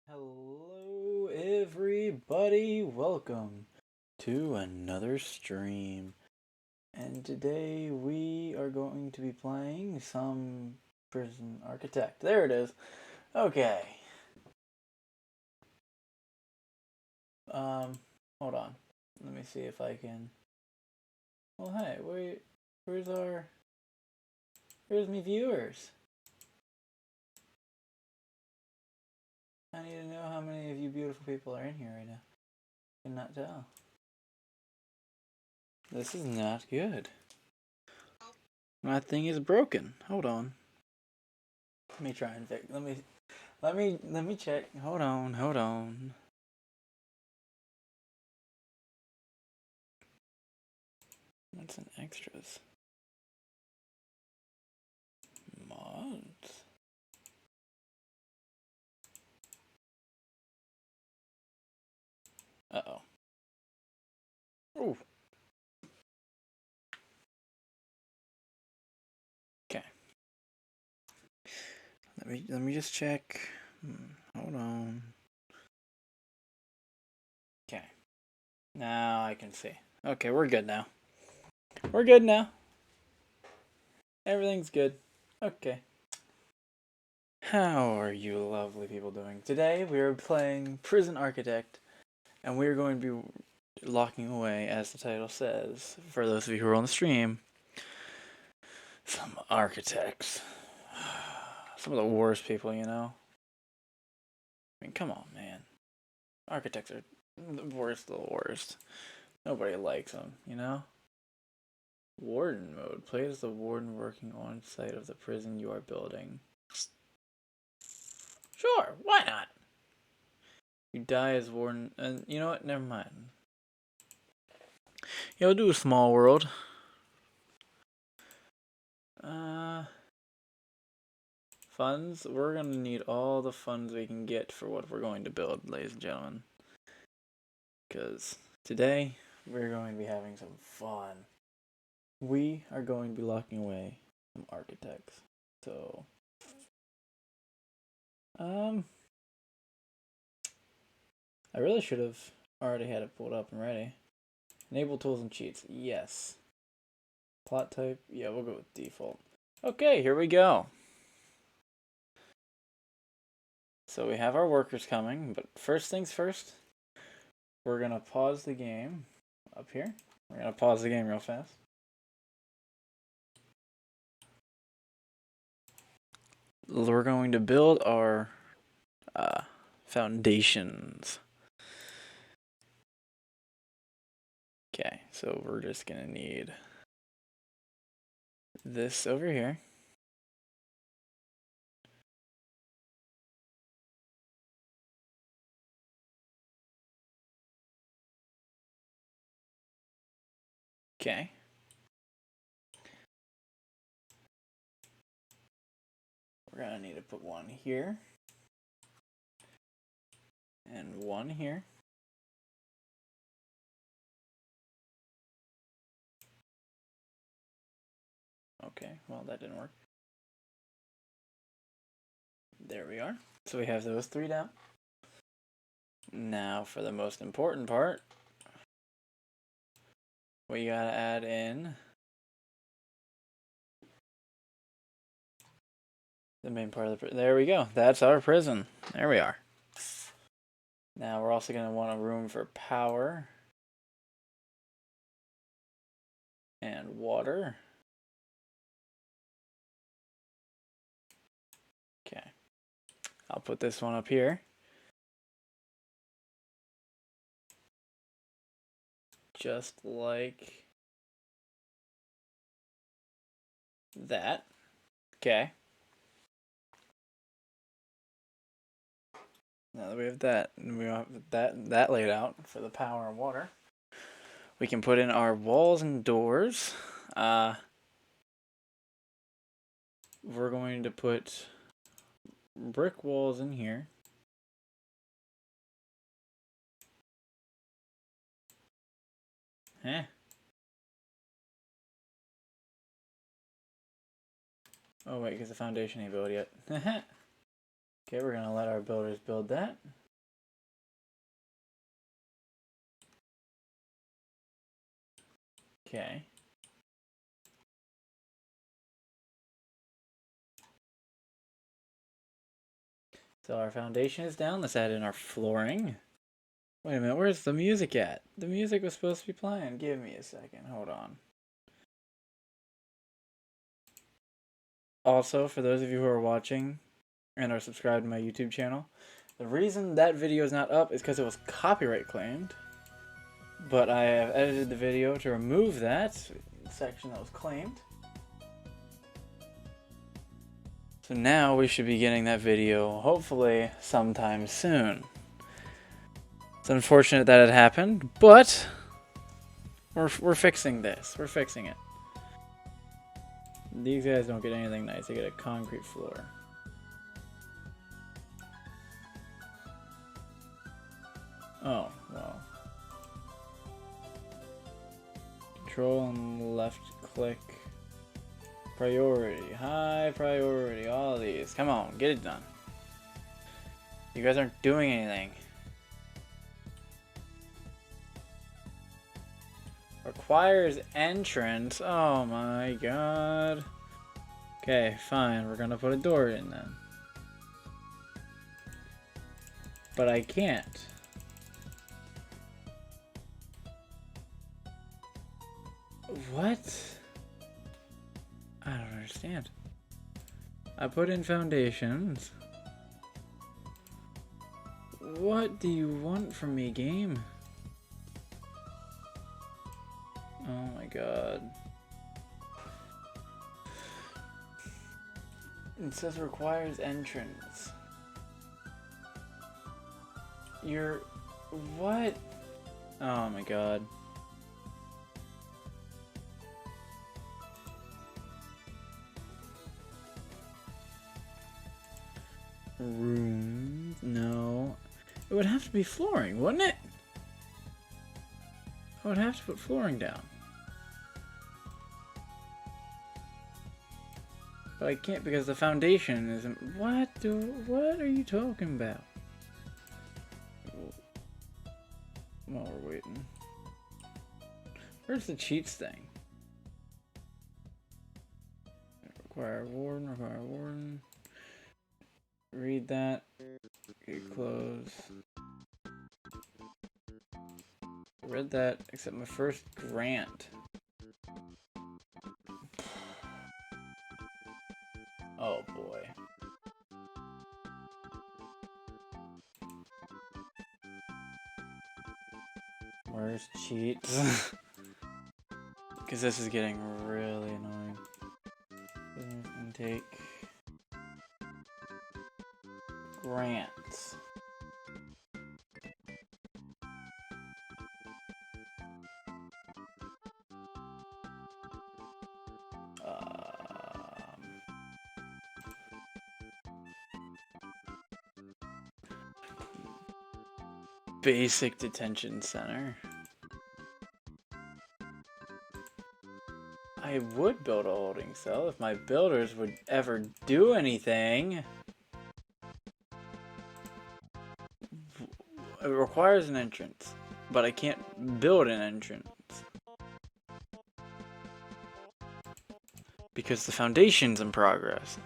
Hello, everybody. Welcome to another stream. And today we are going to be playing some Prison Architect. There it is. Okay. Hold on. Let me see if I can. Well, hey, wait. Where's me viewers? I need to know how many of you beautiful people are in here right now. I cannot tell. This is not good. My thing is broken. Hold on. Let me try and fix. Let me check. Hold on. What's in extras? Mods. Uh-oh. Ooh. Okay. Let me just check. Hold on. Okay. Now I can see. Okay, we're good now. Everything's good. Okay. How are you lovely people doing? Today we are playing Prison Architect, and we are going to be locking away, as the title says, for those of you who are on the stream, some architects. Some of the worst people, you know? I mean, come on, man. Architects are the worst of the worst. Nobody likes him, you know? Warden mode. Play as the warden working on site of the prison you are building. Sure, why not? You die as warden, and you know what? Never mind. Yeah, we'll do a small world. Funds. We're gonna need all the funds we can get for what we're going to build, ladies and gentlemen. Because today, we're going to be having some fun. We are going to be locking away some architects. So, I really should have already had it pulled up and ready. Enable tools and cheats. Yes. Plot type. Yeah, we'll go with default. Okay, here we go. So we have our workers coming, but first things first, we're going to pause the game up here. We're going to pause the game real fast. We're going to build our foundations. Okay, so we're just going to need this over here. Okay. We're going to need to put one here. And one here. Okay, well that didn't work. There we are. So we have those three down. Now for the most important part, we gotta add in the main part of the prison. There we go. That's our prison. There we are. Now we're also gonna want a room for power and water. Okay. I'll put this one up here. Just like that. Okay. Now that we have that, and we have that laid out for the power and water, we can put in our walls and doors. We're going to put brick walls in here. Oh wait, because the foundation ain't built yet. Okay, we're gonna let our builders build that. Okay. So our foundation is down. Let's add in our flooring. Wait a minute, where's the music at? The music was supposed to be playing. Give me a second. Hold on. Also, for those of you who are watching and are subscribed to my YouTube channel, the reason that video is not up is because it was copyright claimed. But I have edited the video to remove that section that was claimed. So now we should be getting that video hopefully sometime soon. It's unfortunate that it happened, but we're fixing this. We're fixing it. These guys don't get anything nice. They get a concrete floor. Oh, well. Control and left click. Priority. High priority. All of these. Come on, get it done. You guys aren't doing anything. Requires entrance. Oh my god. Okay, fine. We're gonna put a door in then. But I can't. What? I don't understand. I put in foundations. What do you want from me, game? Oh my god. It says requires entrance. You're... What? Oh my god. Rooms? No. It would have to be flooring, wouldn't it? I would have to put flooring down. But I can't because the foundation isn't... What are you talking about? While we're waiting. Where's the cheats thing? Require warden. Read that. Okay, close. Read that, except my first grant. Oh boy. Where's cheats? Because this is getting really annoying. Intake. Grants. Basic detention center. I would build a holding cell if my builders would ever do anything. It requires an entrance, but I can't build an entrance because the foundation's in progress.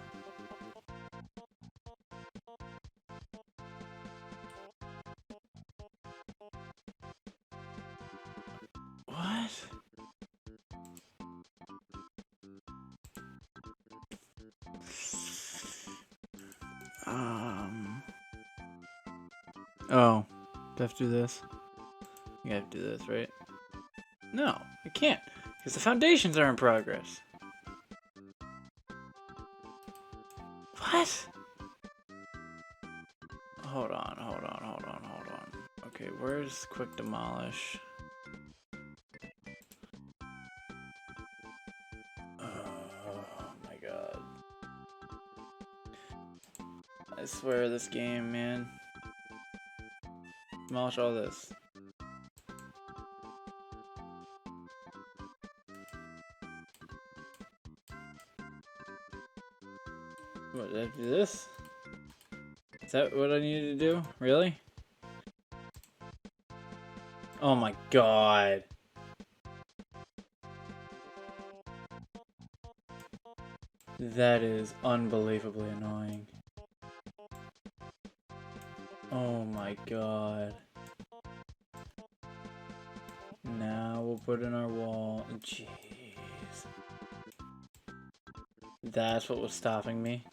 What? Oh, do I have to do this? You have to do this, right? No, I can't, because the foundations are in progress. What? Hold on. Okay, where's quick demolish? Oh my god. I swear this game, man. Demolish all this. What, did I do this? Is that what I needed to do? Really? Oh my god. That is unbelievably annoying. Oh my god. Now we'll put in our wall. Jeez. That's what was stopping me.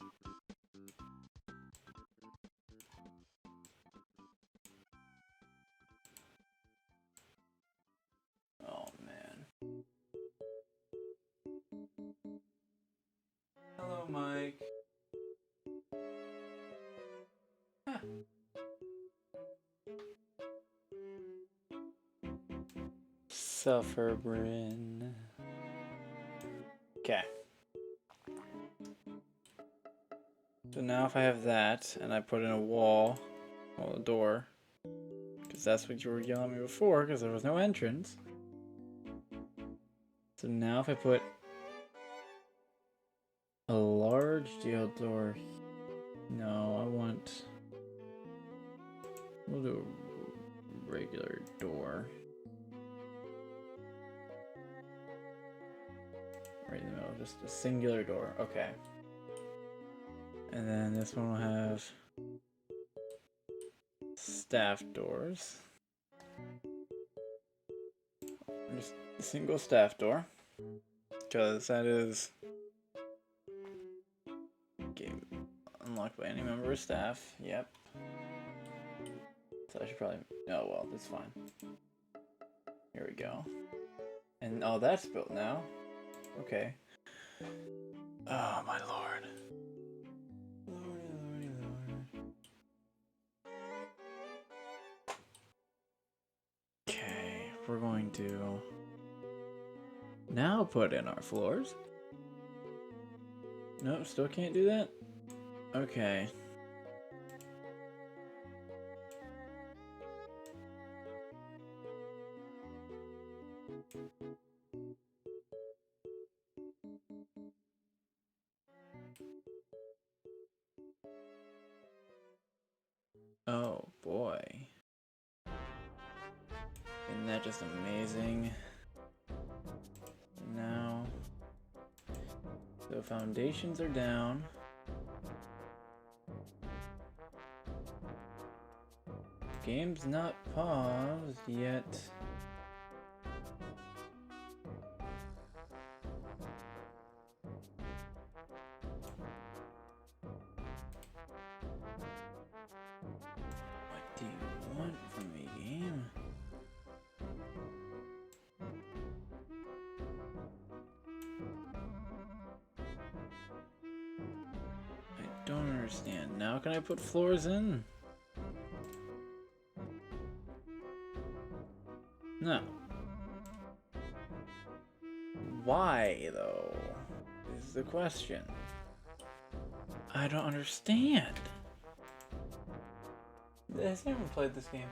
Oh man. Hello, Mike. Huh. Sufferbrin. Okay. So now if I have that, and I put in a wall, well, a door, because that's what you were yelling at me before, because there was no entrance. So now if I put a large deal door, no, we'll do a regular door. Right in the middle, just a singular door, okay. And then this one will have staff doors. Just a single staff door. Because that is game unlocked by any member of staff. Yep. So I should probably... Oh well, that's fine. Here we go. And oh, that's built now. Okay. Oh my lord. Lordy, lordy, lord. Okay, we're going to now put in our floors. Nope, still can't do that? Okay. Oh boy. Isn't that just amazing? Now, so foundations are down. Game's not paused yet. What do you want from me, game? I don't understand. Now can I put floors in? No. Why, though, is the question. I don't understand. Has anyone played this game?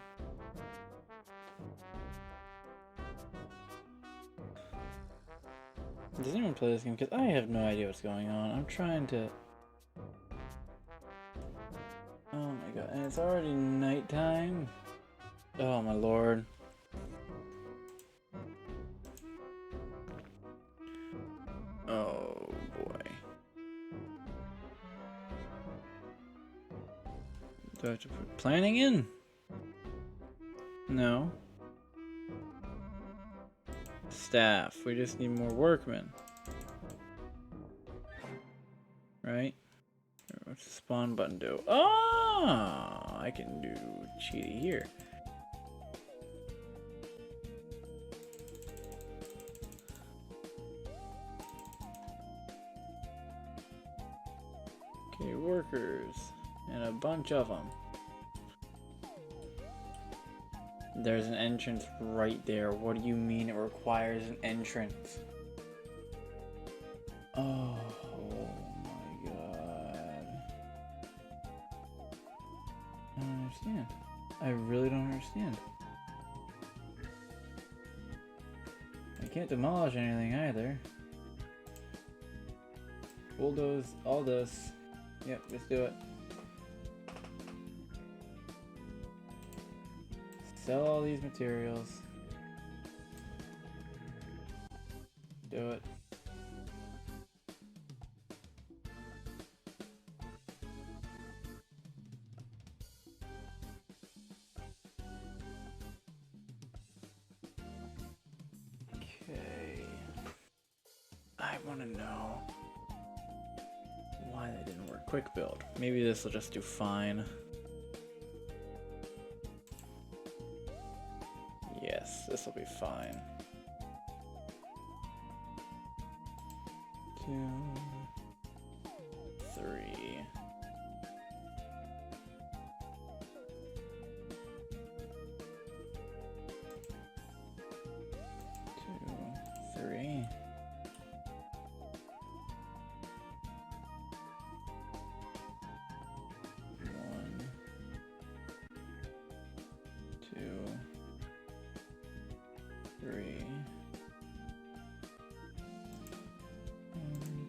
Does anyone play this game? Because I have no idea what's going on. I'm trying to... Oh my god, and it's already nighttime? Oh my lord. Oh boy. Do I have to put planning in? No. Staff. We just need more workmen. Right? What's the spawn button do? Oh! I can do cheaty here. Okay, workers. And a bunch of them. There's an entrance right there. What do you mean it requires an entrance? Oh my god. I don't understand. I really don't understand. I can't demolish anything either. Bulldoze all this. Yep, let's do it. Sell all these materials. Do it. Okay. I want to know why that didn't work. Quick build. Maybe this will just do fine. Yes, this will be fine. 2, 3.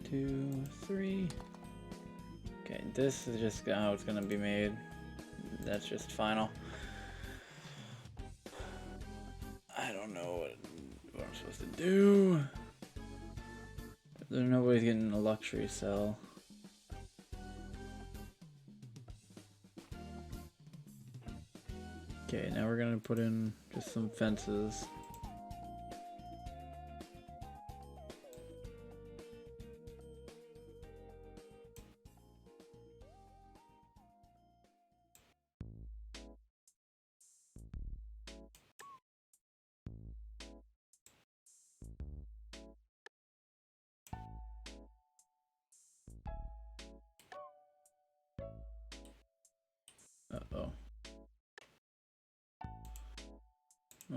Two, three. Okay, this is just how it's gonna be made. That's just final. I don't know what I'm supposed to do. There's nobody's getting a luxury cell. Okay, now we're gonna put in just some fences.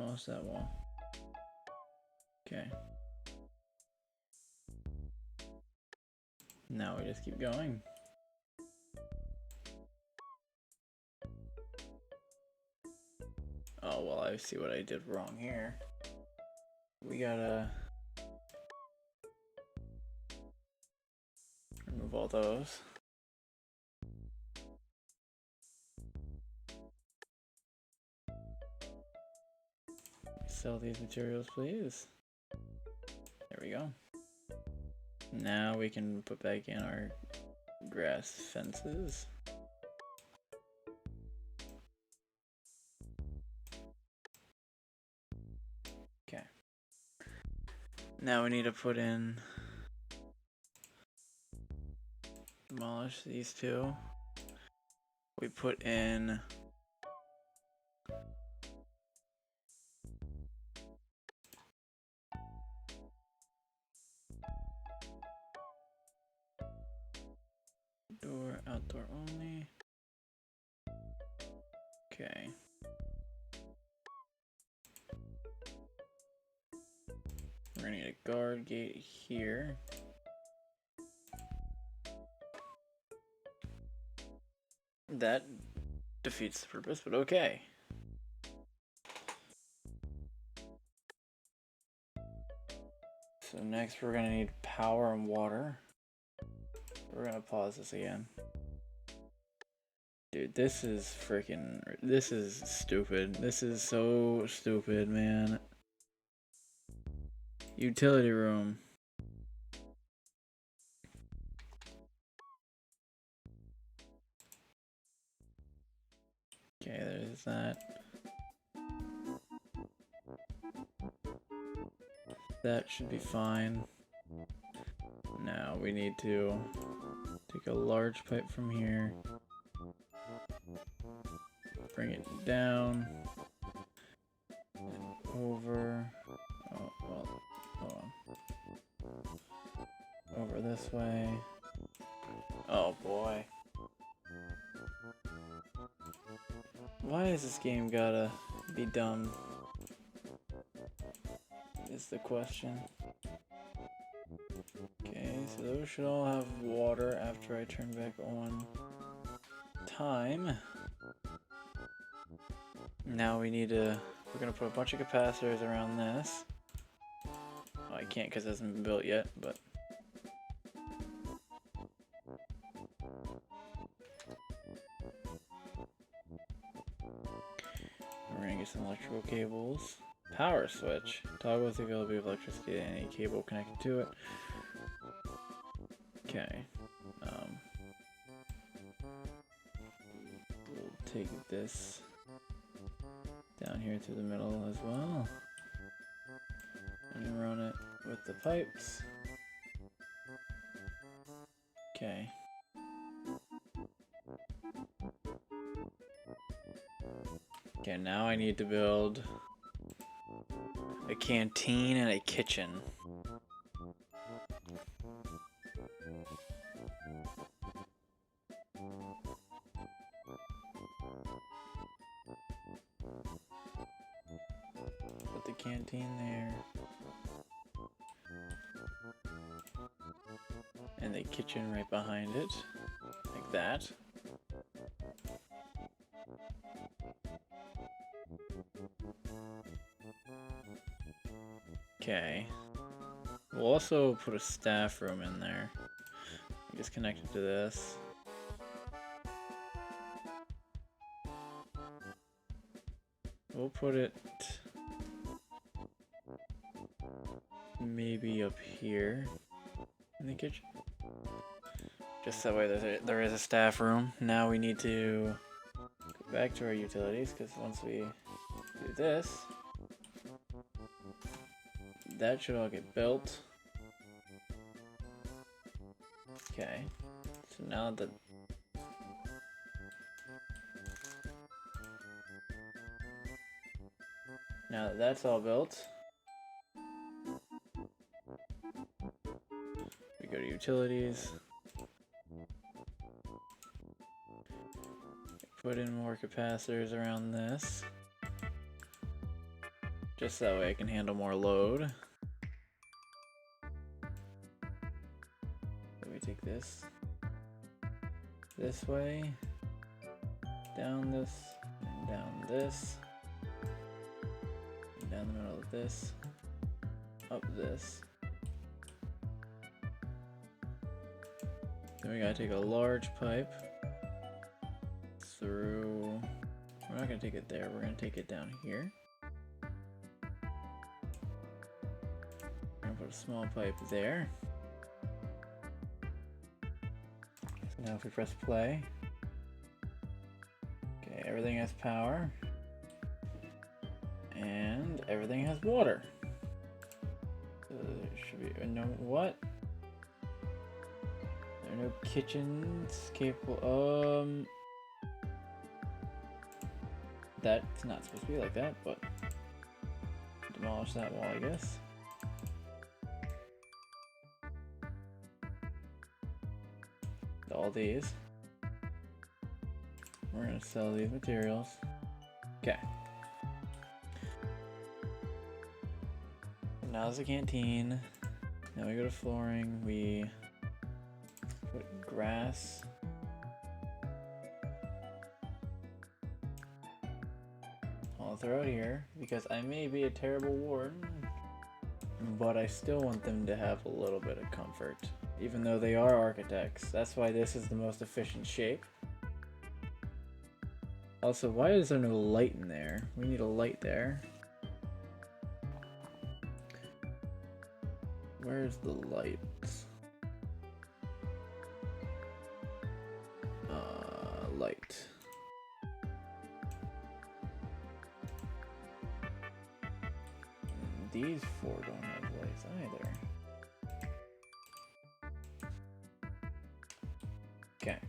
demolish that wall. Okay. Now we just keep going. Oh, well, I see what I did wrong here. We gotta remove all those. Sell these materials, please. There we go. Now we can put back in our grass fences. Okay. Now we need to put in, demolish these two. We put in door, outdoor only. Okay. We're gonna need a guard gate here. That defeats the purpose, but okay. So next we're gonna need power and water. We're gonna pause this again. Dude, this is stupid. This is so stupid, man. Utility room. Okay, there's that. That should be fine. Now we need to take a large pipe from here, bring it down, and over. Oh, well, hold on. Over this way. Oh boy. Why is this game gotta be dumb? Is the question. Okay, so those should all have water after I turn back on time. Now we need to, we're gonna put a bunch of capacitors around this. Oh, I can't because it hasn't been built yet, but. We're gonna get some electrical cables. Power switch. Toggle the availability of electricity to any cable connected to it. Okay. We'll take this down here through the middle as well. And run it with the pipes. Okay. Okay, now I need to build a canteen and a kitchen. Put the canteen there. And the kitchen right behind it. Like that. Okay. We'll also put a staff room in there. Just connect it to this. We'll put it maybe up here in the kitchen. Just that way there is a staff room. Now we need to go back to our utilities, because once we do this, that should all get built. Okay, so now that that's all built, we go to utilities, put in more capacitors around this. Just that way I can handle more load. So we take this way, down this, and down this, and down the middle of this, up this. Then we gotta take a large pipe through. We're not gonna take it there, we're gonna take it down here. We're gonna put a small pipe there. So now if we press play, okay, everything has power. And everything has water. So there should be no what? There are no kitchens capable. That's not supposed to be like that, but demolish that wall, I guess. All these. We're gonna sell these materials. Okay. Now's the canteen. Now we go to flooring. We put grass. I'll throw it here because I may be a terrible warden, but I still want them to have a little bit of comfort, even though they are architects. That's why this is the most efficient shape. Also, why is there no light in there? We need a light there. Where's the lights? Light. These four don't have lights either. Okay.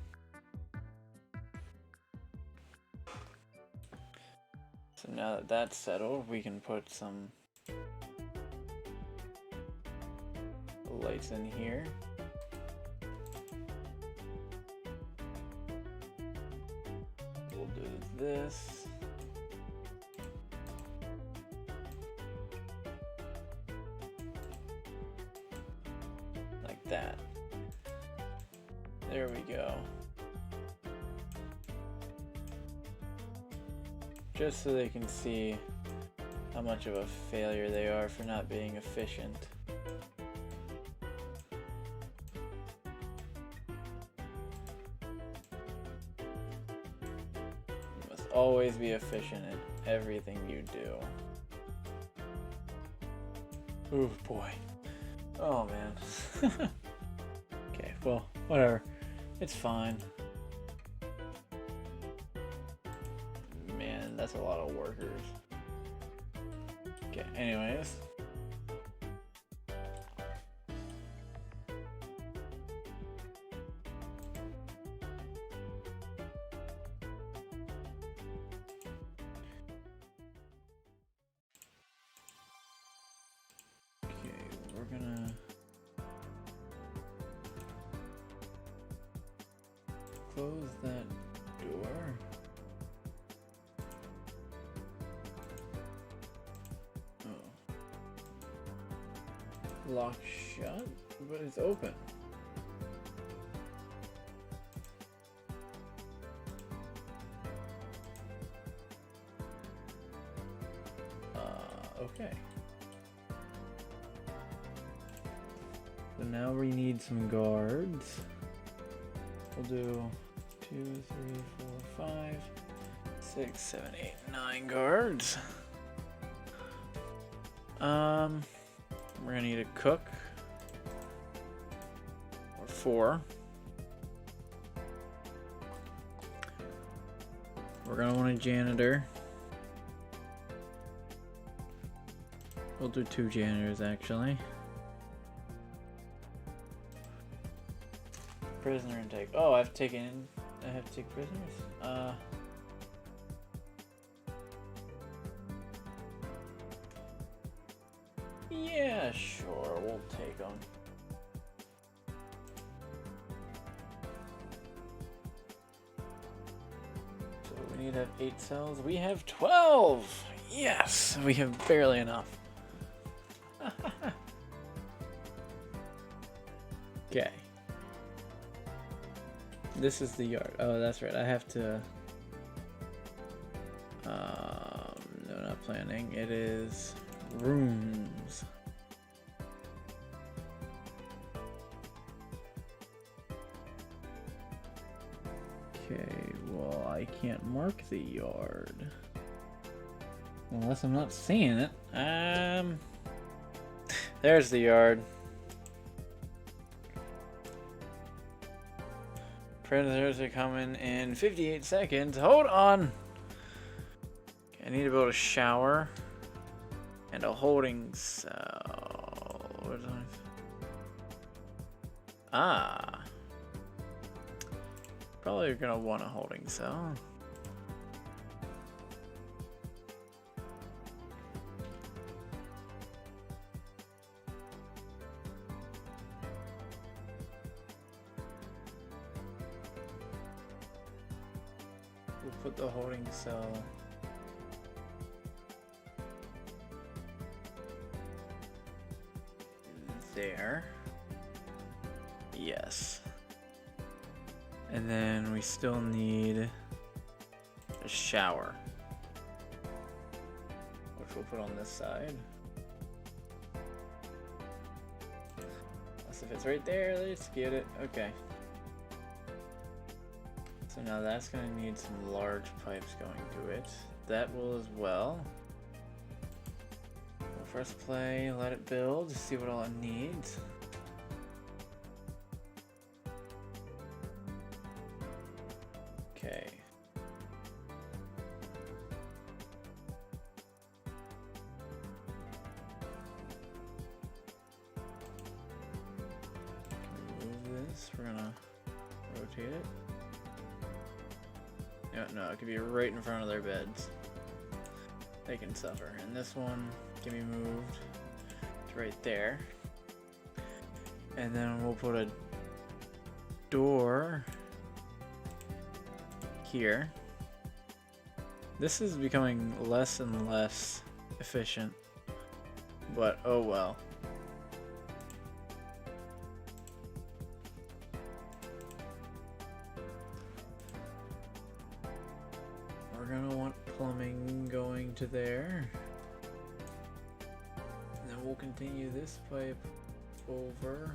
So now that that's settled, we can put some lights in here. We'll do this. Like that. There we go. Just so they can see how much of a failure they are for not being efficient. Always be efficient in everything you do. Ooh, boy. Oh, man. Okay, well, whatever. It's fine. Man, that's a lot of workers. Okay, anyways. We're gonna close that door. Oh. Locked shut, but it's open. Okay. So now we need some guards. We'll do 2, 3, 4, 5, 6, 7, 8, 9 guards. We're gonna need a cook. Or 4. We're gonna want a janitor. We'll do 2 janitors actually. Prisoner intake. Oh, I have to take prisoners? Yeah, sure, we'll take them. So we need to have 8 cells. We have 12! Yes, we have barely enough. Okay. This is the yard. Oh, that's right. I have to... no, not planning. It is rooms. Okay, well, I can't mark the yard. Unless I'm not seeing it. There's the yard. Prisoners are coming in 58 seconds. Hold on! Okay, I need to build a shower. And a holding cell. What is that? Ah. Probably gonna want a holding cell. We'll put the holding cell there. Yes. And then we still need a shower, which we'll put on this side. If it's right there, let's get it. Okay. So now that's going to need some large pipes going to it. That will as well. We'll first play, let it build, see what all it needs. Okay. Move this, we're gonna rotate it. No, it could be right in front of their beds. They can suffer. And this one can be moved to right there. And then we'll put a door here. This is becoming less and less efficient, but oh well. We're gonna want plumbing going to there. And then we'll continue this pipe over,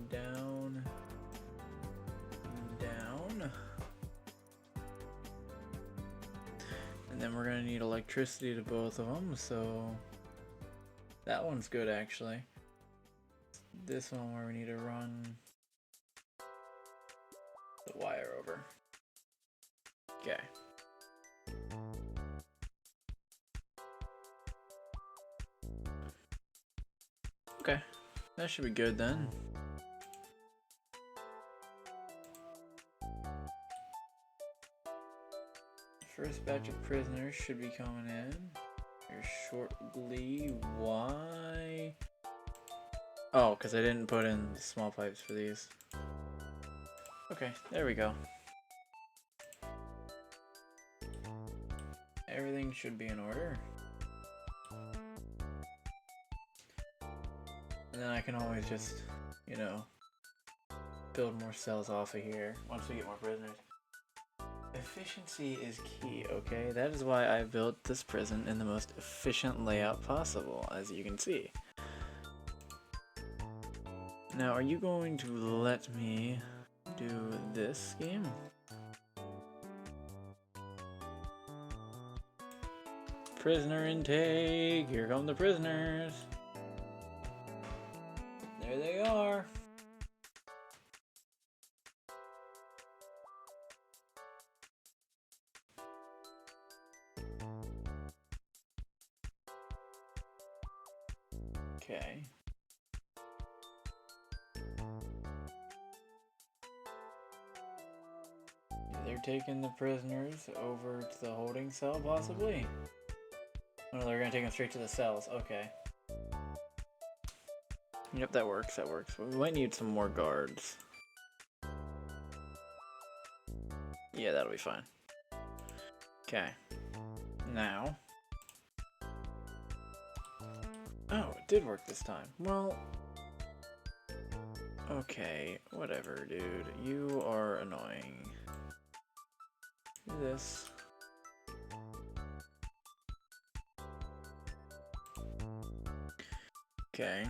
down, down. And then we're gonna need electricity to both of them, so that one's good actually. This one where we need to run the wire over. Okay. Okay, that should be good then. First batch of prisoners should be coming in here shortly. Why? Oh, because I didn't put in small pipes for these. Okay, there we go. Everything should be in order. And then I can always just, you know, build more cells off of here once we get more prisoners. Efficiency is key, okay? That is why I built this prison in the most efficient layout possible, as you can see. Now, are you going to let me do this game? Prisoner intake! Here come the prisoners! There they are! Okay. They're taking the prisoners over to the holding cell, possibly? No, they're gonna take them straight to the cells. Okay. Yep, that works, that works. We might need some more guards. Yeah, that'll be fine. Okay. now. Oh, it did work this time. Well, okay, whatever, dude. You are annoying. Do this. Okay.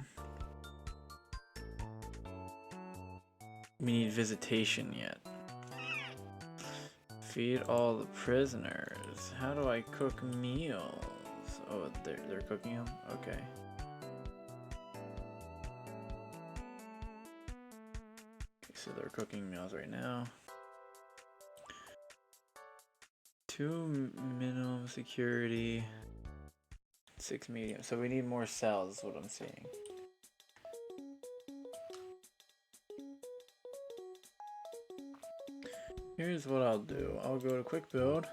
We need visitation yet. Feed all the prisoners. How do I cook meals? Oh, they're cooking them? Okay. So they're cooking meals right now. 2 minimum security. 6 medium. So we need more cells is what I'm seeing. Here's what I'll do. I'll go to quick build.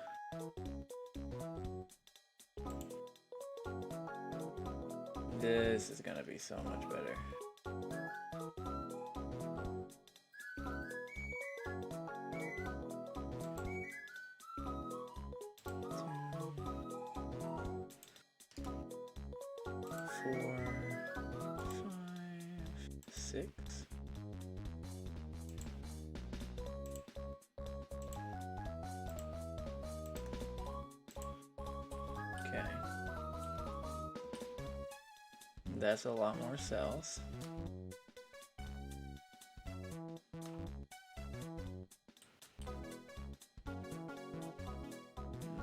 This is gonna be so much better. That's a lot more cells.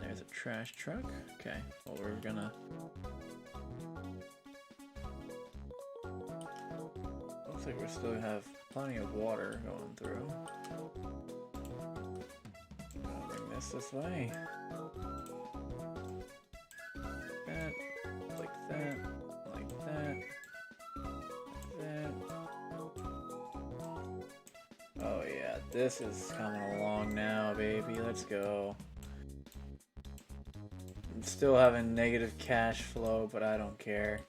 There's a trash truck. Okay, well we're gonna... Looks like we still have plenty of water going through. I'll bring this way. That, like that. Oh yeah, this is coming along now, baby. Let's go. I'm still having negative cash flow, but I don't care.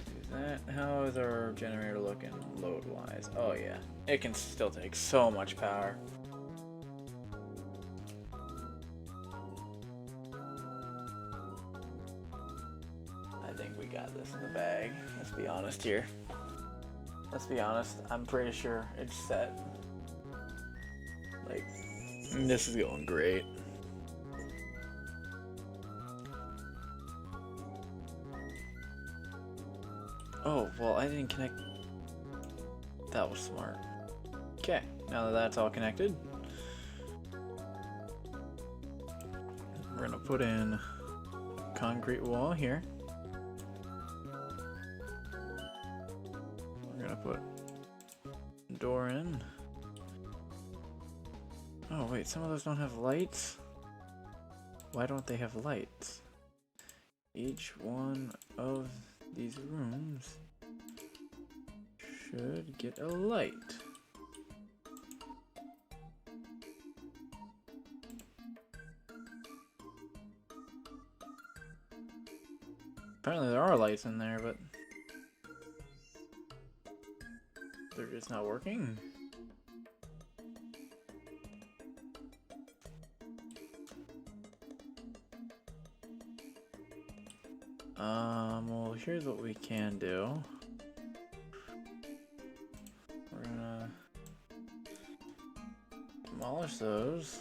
Do that. How is our generator looking load-wise? Oh yeah, it can still take so much power. I think we got this in the bag. Let's be honest here. Let's be honest. I'm pretty sure it's set. Like, this is going great. Oh, well, I didn't connect. That was smart. Okay, now that that's all connected, we're gonna put in a concrete wall here. Put a door in. Oh wait, some of those don't have lights? Why don't they have lights? Each one of these rooms should get a light. Apparently there are lights in there, but they're just not working. Well, here's what we can do. We're gonna demolish those.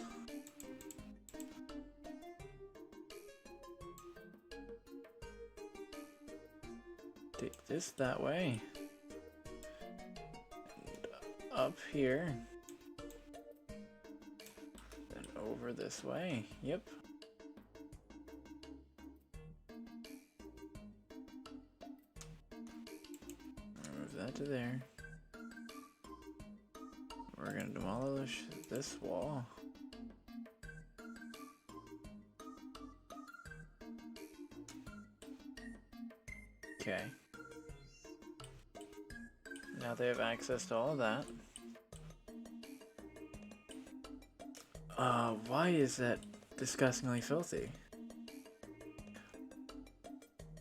Take this that way. Up here, then over this way. Yep. Move that to there. We're gonna demolish this wall. Okay. Now they have access to all of that. Why is that disgustingly filthy?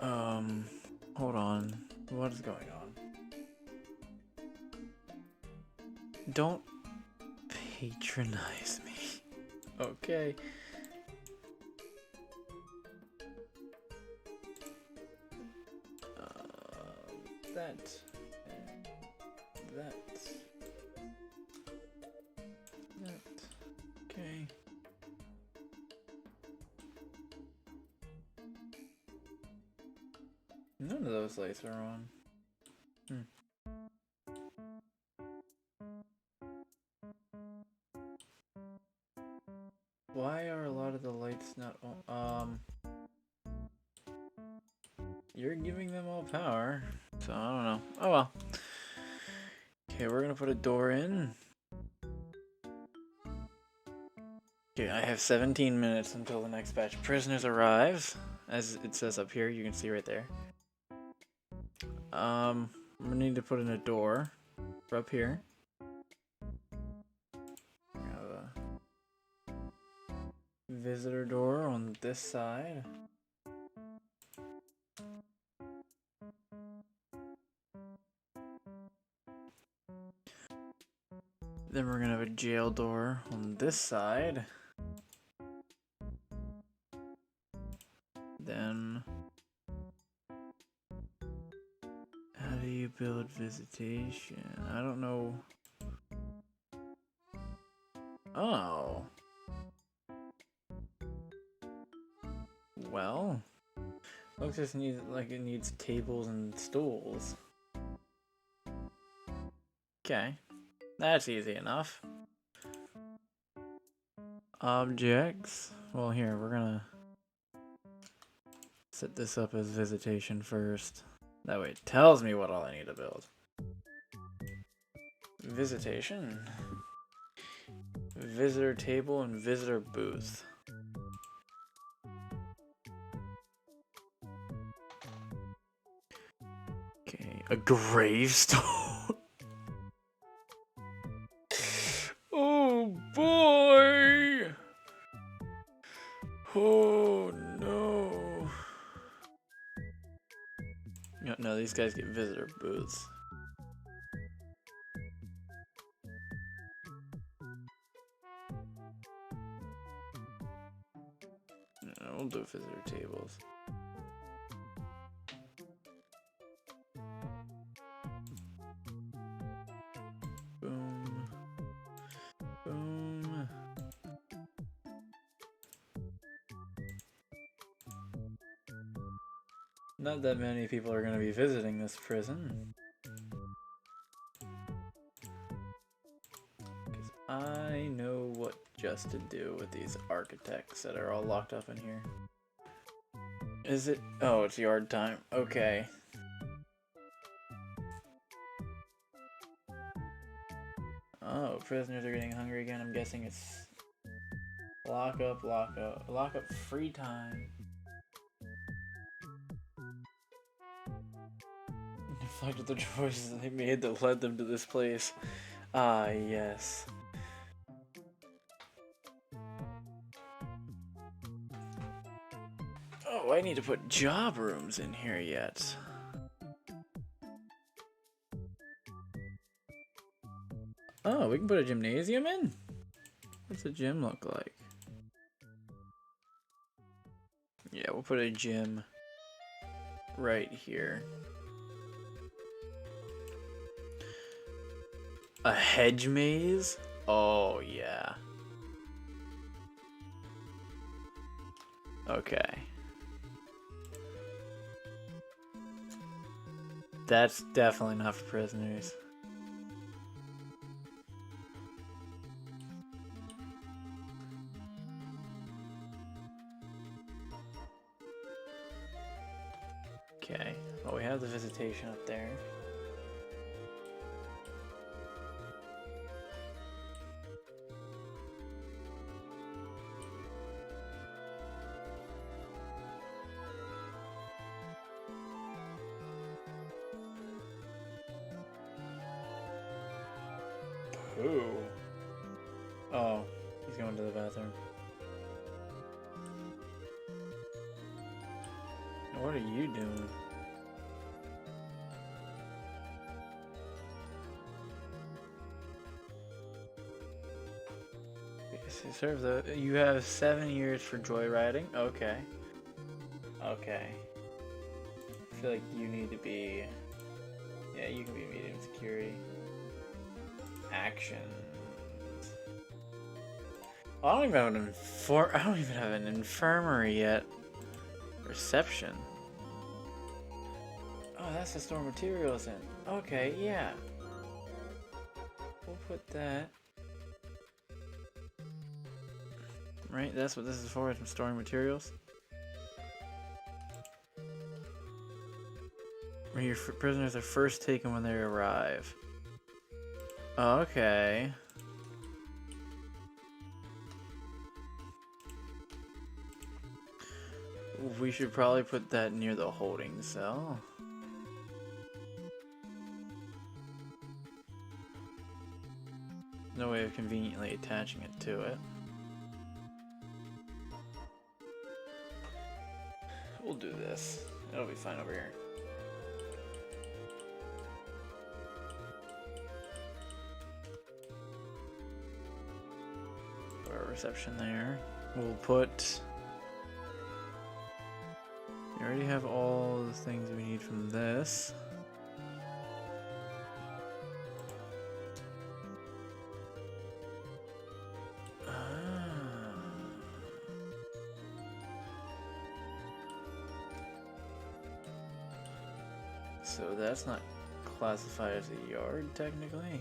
Hold on. What is going on? Don't Patronize me. Okay. That. And that. That. Okay. None of those lights are on. Why are a lot of the lights not on? You're giving them all power, so I don't know. Oh well. Okay, we're gonna put a door in. Okay, I have 17 minutes until the next batch of prisoners arrives. As it says up here, you can see right there. I'm gonna need to put in a door for up here. We have a visitor door on this side. Then we're gonna have a jail door on this side. Then, how do you build visitation? I don't know. Oh. Well, looks like it needs tables and stools. Okay, that's easy enough. Objects. Well, here, we're gonna set this up as visitation first. That way it tells me what all I need to build. Visitation. Visitor table and visitor booth. Okay, a gravestone. Oh boy! Oh no. No, these guys get visitor booths. No, we'll do visitor tables. Boom. Boom. Not that many people are going to be visiting this prison. Because I know what just to do with these architects that are all locked up in here. Is it? Oh, it's yard time. Okay. Oh, prisoners are getting hungry again. I'm guessing it's lock up free time. Reflect the choices they made that led them to this place. Ah, yes. Oh, I need to put job rooms in here yet. Oh, we can put a gymnasium in? What's a gym look like? Yeah, we'll put a gym right here. A hedge maze? Oh, yeah. Okay. That's definitely not for prisoners. Okay, well, we have the visitation up there. Who? Oh, he's going to the bathroom. What are you doing? serve the. You have 7 years for joyriding. Okay. Okay. I feel like you need to be. Yeah, you can be medium security. Actions. I don't even have an infirmary yet. Reception. Oh, that's to store materials in. Okay, yeah. We'll put that. Right, that's what this is for, is storing materials. Where your prisoners are first taken when they arrive. Okay. We should probably put that near the holding cell. No way of conveniently attaching it to it. We'll do this. It'll be fine over here. Put our reception there. We'll put... We already have all the things we need from this. So that's not classified as a yard, technically.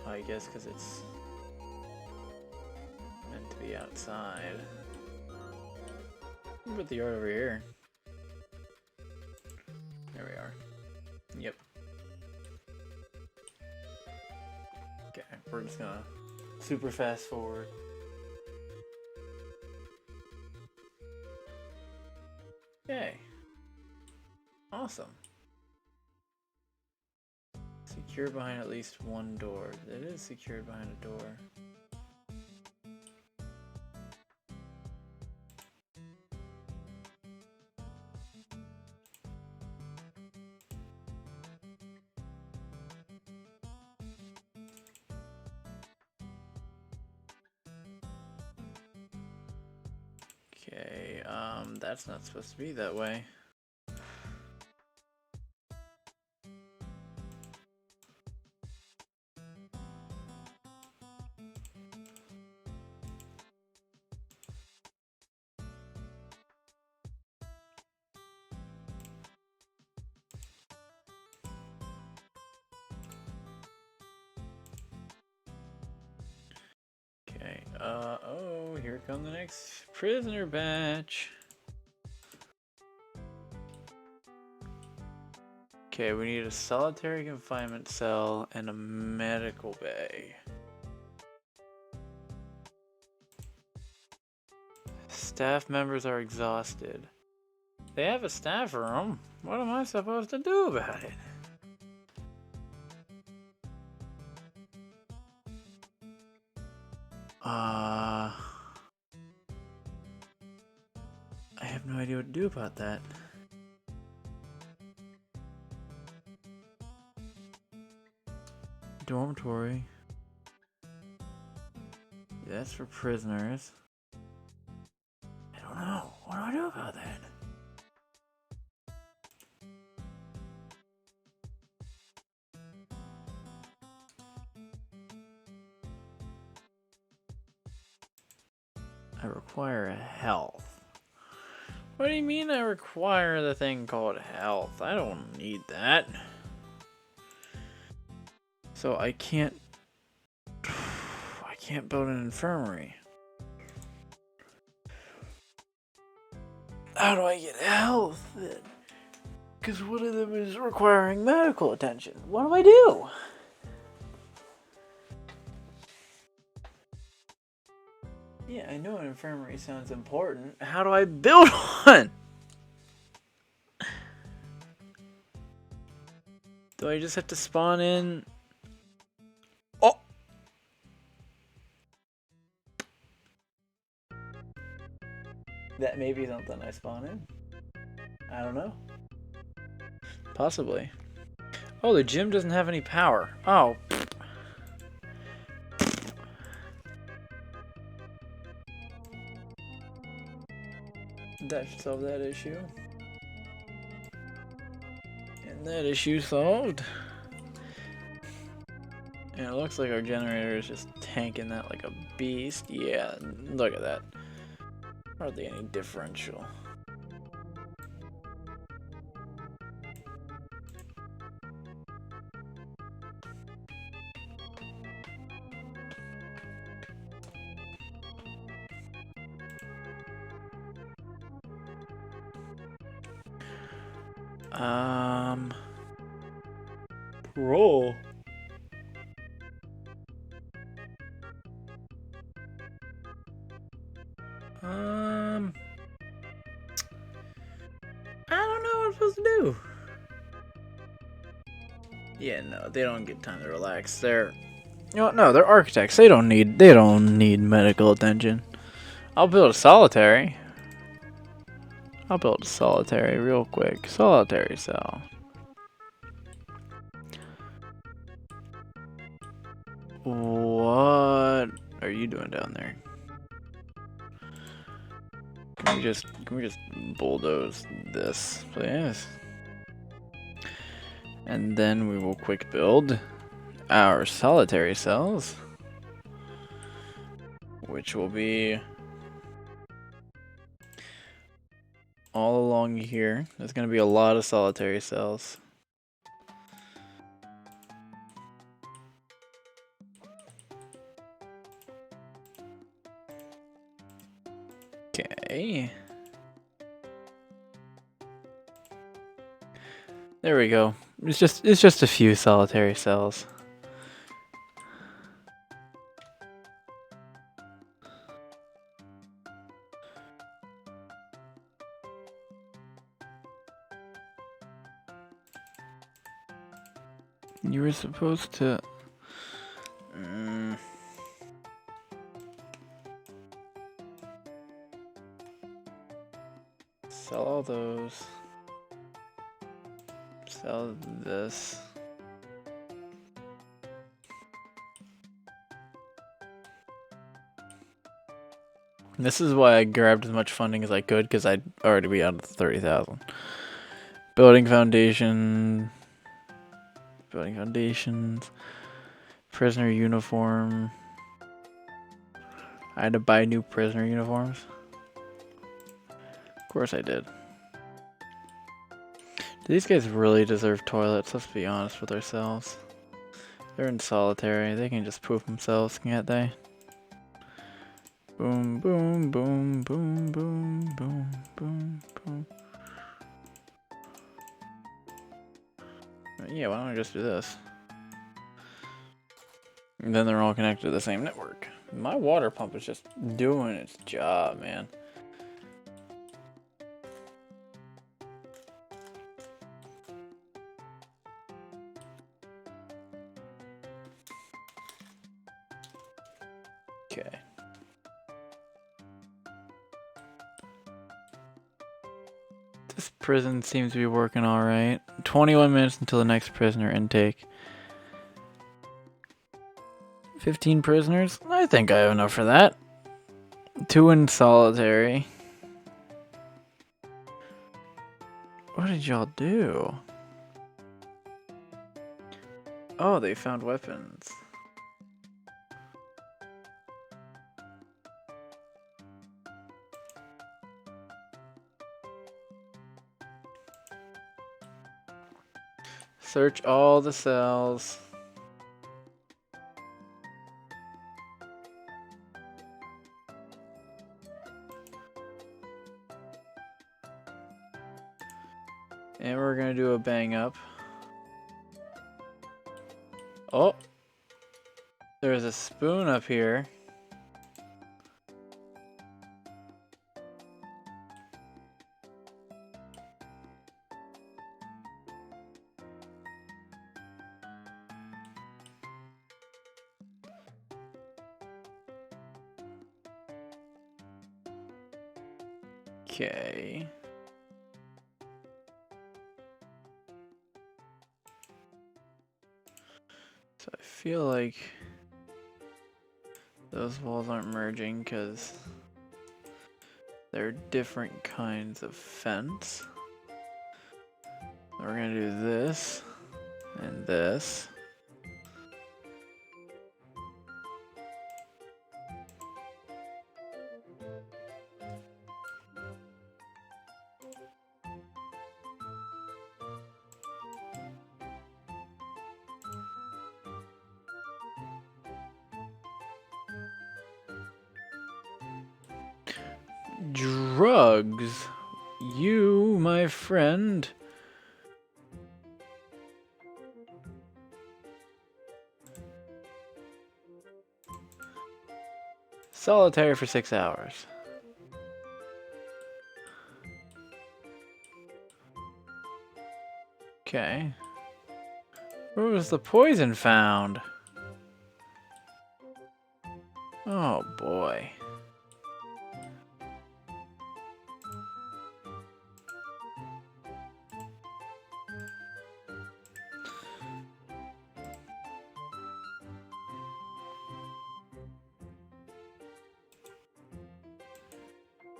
I guess because it's meant to be outside. We'll put the yard over here. There we are. Yep. Okay, we're just gonna super fast forward. Yay. Awesome. Secure behind at least one door. It is secured behind a door. Okay, that's not supposed to be that way. Okay, oh, here come the next prisoner batch. Okay, we need a solitary confinement cell and a medical bay. Staff members are exhausted. They have a staff room. What am I supposed to do about it? I have no idea what to do about that. Dormitory. That's for prisoners. I don't know. What do I do about that? I require a health. What do you mean I require the thing called health? I don't need that. So I can't build an infirmary. How do I get health then? Because one of them is requiring medical attention. What do I do? Yeah, I know an infirmary sounds important. How do I build one? Do I just have to spawn in? Oh! That may be something I spawn in. I don't know. Possibly. Oh, the gym doesn't have any power. Oh. That should solve that issue. And that issue solved. And it looks like our generator is just tanking that like a beast. Yeah, look at that. Hardly any differential. Roll. I don't know what I'm supposed to do. Yeah, no, they don't get time to relax. They're, you know, no, they're architects. They don't need medical attention. I'll build a solitary. I'll build a solitary real quick. Solitary cell. What are you doing down there? Can we just bulldoze this, please? And then we will quick build our solitary cells, which will be all along here. There's going to be a lot of solitary cells. Okay. There we go. It's just a few solitary cells. You were supposed to sell all those. Sell this. This is why I grabbed as much funding as I could, because I'd already be out of the 30,000. Building foundation. Building foundations. Prisoner uniform. I had to buy new prisoner uniforms. Of course I did. Do these guys really deserve toilets? Let's be honest with ourselves. They're in solitary. They can just poop themselves, can't they? Boom, boom, boom, boom, boom, boom, boom, boom. Yeah, why don't I just do this? And then they're all connected to the same network. My water pump is just doing its job, man. Okay. This prison seems to be working alright. 21 minutes until the next prisoner intake. 15 prisoners? I think I have enough for that. 2 in solitary. What did y'all do? Oh, they found weapons. Search all the cells. And we're gonna do a bang up. Oh! There's a spoon up here. Okay. So I feel like those walls aren't merging because they're different kinds of fence. We're gonna do this and this. Drugs? You, my friend? Solitary for 6 hours. Okay. Where was the poison found? Oh boy.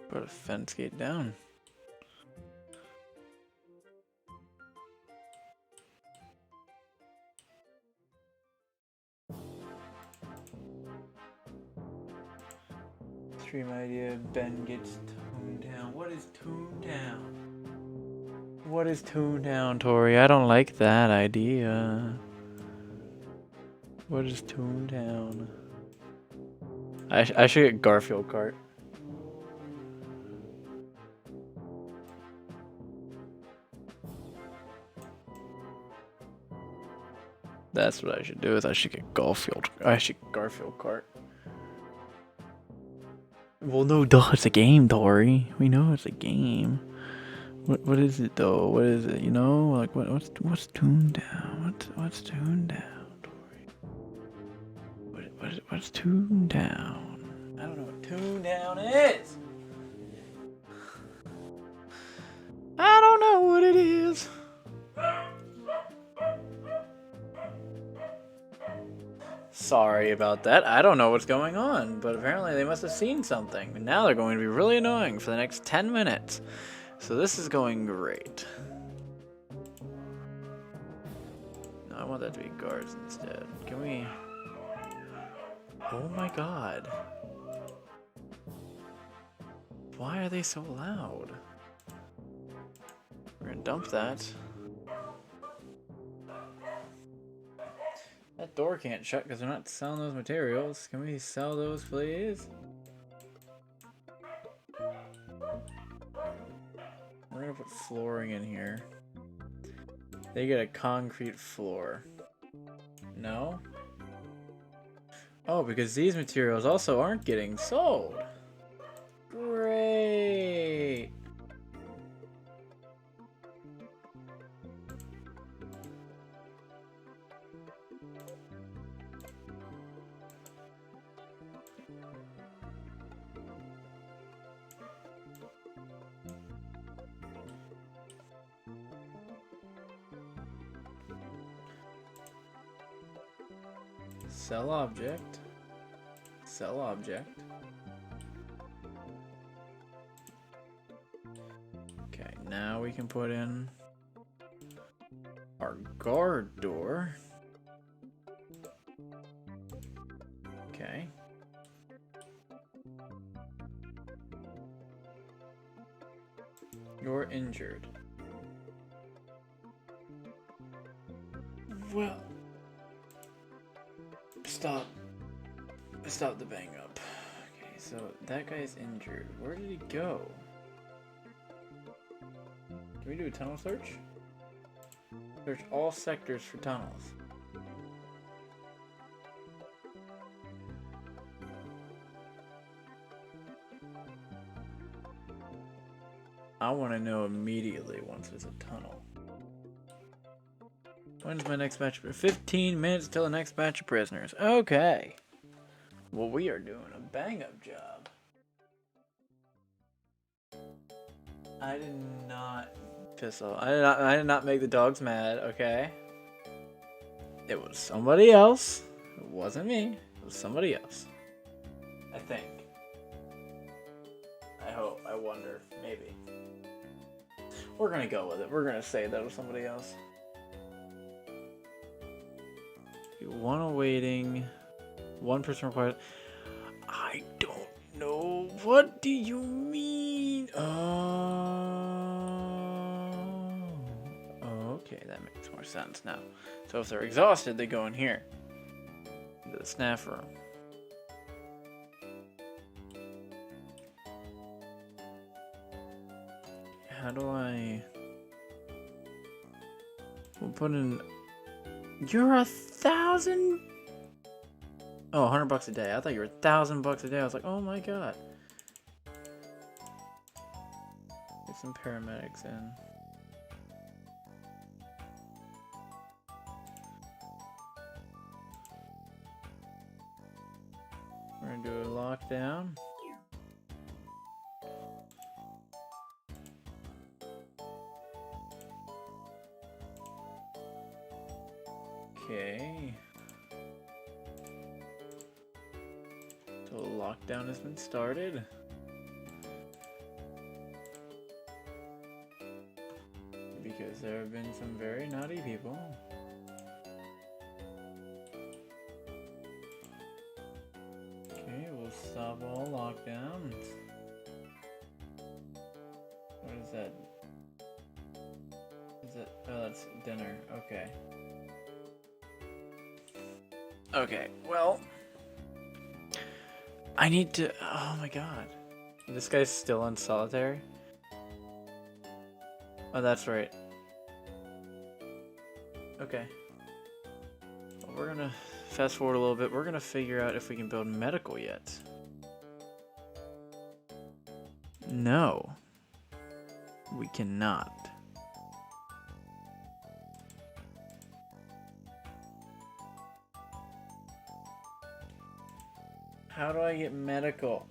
Put a fence gate down. Stream idea, Ben gets Toontown. What is Toontown? What is Toontown, Tori? I don't like that idea. What is Toontown? I should get Garfield Kart. That's what I should do. Is I should get Garfield Kart. Well, no, duh, it's a game, Tori. We know it's a game. What is it though? What is it? You know, like what's Toontown? What's Toontown, Tori? What's Toontown? I don't know what Toontown is. I don't know what it is. Sorry about that. I don't know what's going on, but apparently they must have seen something. And now they're going to be really annoying for the next 10 minutes. So this is going great. No, I want that to be guards instead. Can we... Oh my god. Why are they so loud? We're gonna dump that. That door can't shut because they're not selling those materials. Can we sell those, please? We're gonna put flooring in here. They get a concrete floor. No? Oh, because these materials also aren't getting sold. Great! Sell object. Sell object. Okay, now we can put in our guard door. Okay. You're injured. Well, stop the bang up. Okay, so that guy's injured. Where did he go? Can we do a tunnel search? Search all sectors for tunnels. I want to know immediately once there's a tunnel. When's my next batch of 15 minutes till the next batch of prisoners. Okay. Well, we are doing a bang-up job. I did not piss off. I did not make the dogs mad, okay? It was somebody else. It wasn't me. It was somebody else. I think. I hope. I wonder. Maybe. We're gonna go with it. We're gonna say that was somebody else. One awaiting. One person required. I don't know. What do you mean? Okay, that makes more sense now. So if they're exhausted, they go in here. Into the snaff room. How do I... We'll put in... You're $1,000? Oh, $100 a day. I thought you were $1,000 a day. I was like, oh my god. Get some paramedics in. We're gonna do a lockdown. Okay. So the lockdown has been started. Because there have been some very naughty people. Okay, we'll stop all lockdowns. What is that? Is it? Oh, that's dinner. Okay. Okay, well, I need to, oh my god. This guy's still in solitary? Oh, that's right. Okay. Well, we're gonna fast forward a little bit. We're gonna figure out if we can build medical yet. No. We cannot. How do I get medical?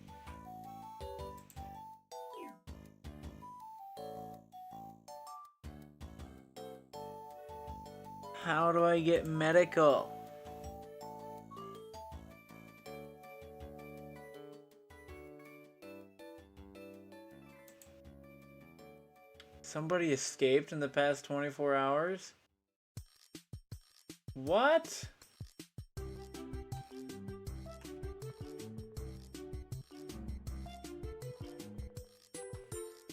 How do I get medical? Somebody escaped in the past 24 hours? What?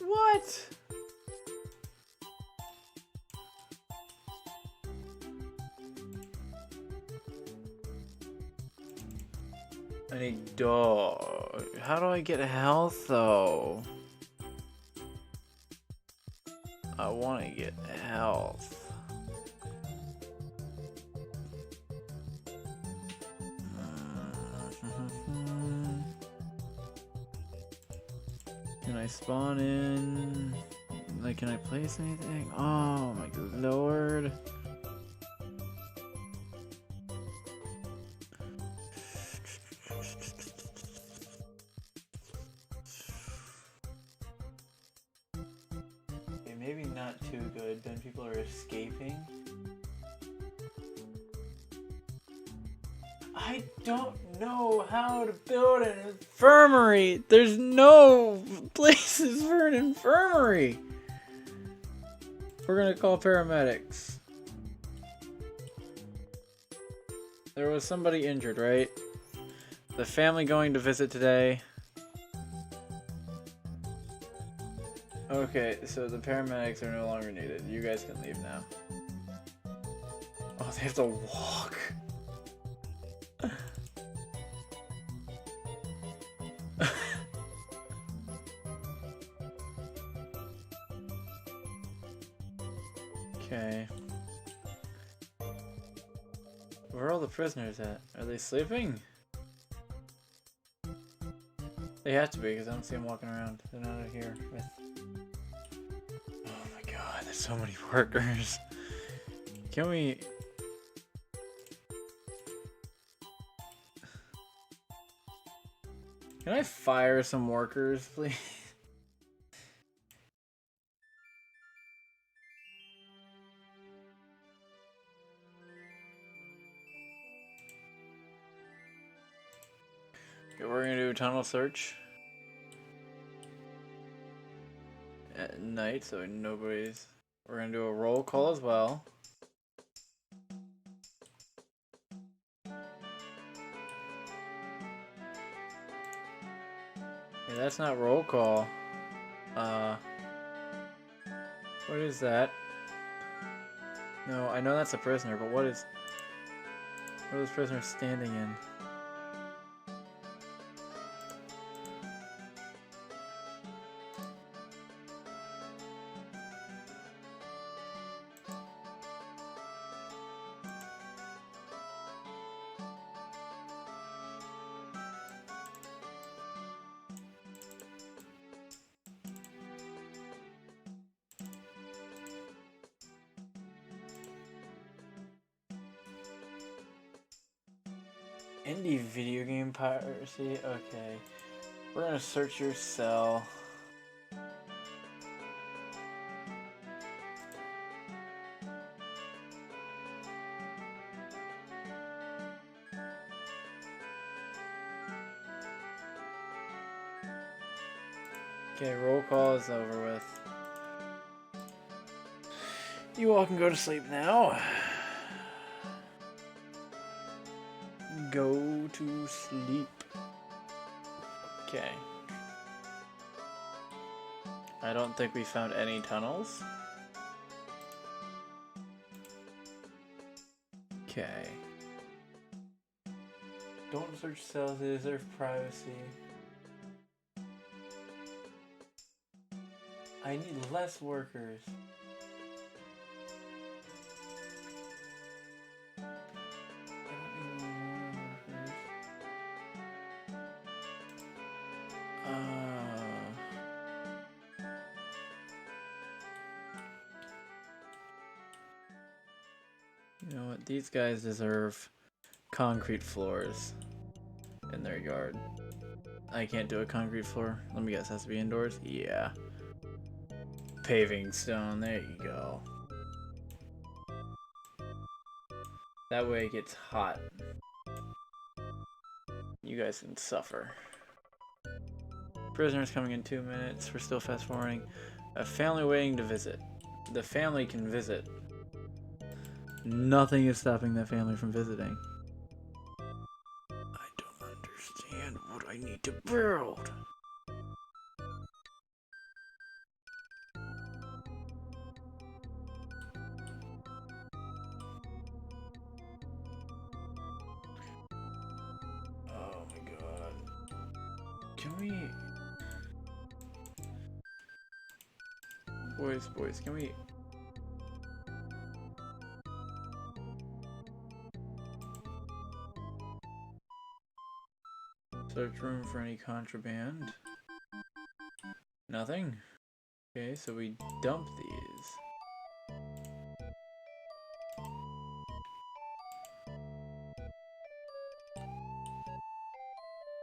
What? I need dog. How do I get health though? I want to get health. Can I spawn in? Like, can I place anything? Oh my good lord. Okay, maybe not too good. Then people are escaping. I don't know how to build an infirmary. There's no places for an infirmary. We're gonna call paramedics. There was somebody injured, right? The family going to visit today. Okay, so the paramedics are no longer needed. You guys can leave now. Oh, they have to walk. Okay. Where are all the prisoners at? Are they sleeping? They have to be, because I don't see them walking around. They're not out here with... Oh my god, there's so many workers. Can we... Can I fire some workers, please? We're gonna do a tunnel search at night, so nobody's. We're gonna do a roll call as well. Hey, that's not roll call. What is that? No, I know that's a prisoner, but what are those prisoners standing in? Indie video game piracy? Okay. We're gonna search your cell. Okay, roll call is over with. You all can go to sleep now. Go to sleep. Okay. I don't think we found any tunnels. Okay. Don't search cells, they deserve privacy. I need less workers. You know what? These guys deserve concrete floors in their yard. I can't do a concrete floor. Let me guess, it has to be indoors? Yeah. Paving stone, there you go. That way it gets hot. You guys can suffer. Prisoners coming in 2 minutes. We're still fast forwarding. A family waiting to visit. The family can visit. Nothing is stopping that family from visiting. I don't understand what I need to build. Oh my god. Can we... Boys, can we... Search room for any contraband. Nothing? Okay, so we dump these.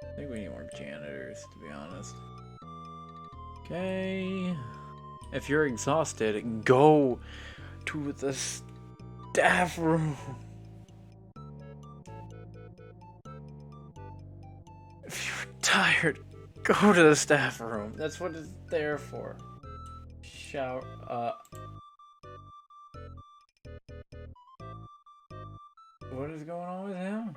I think we need more janitors, to be honest. Okay. If you're exhausted, go to the staff room. If you're tired, go to the staff room. That's what it's there for. Shower. What is going on with him?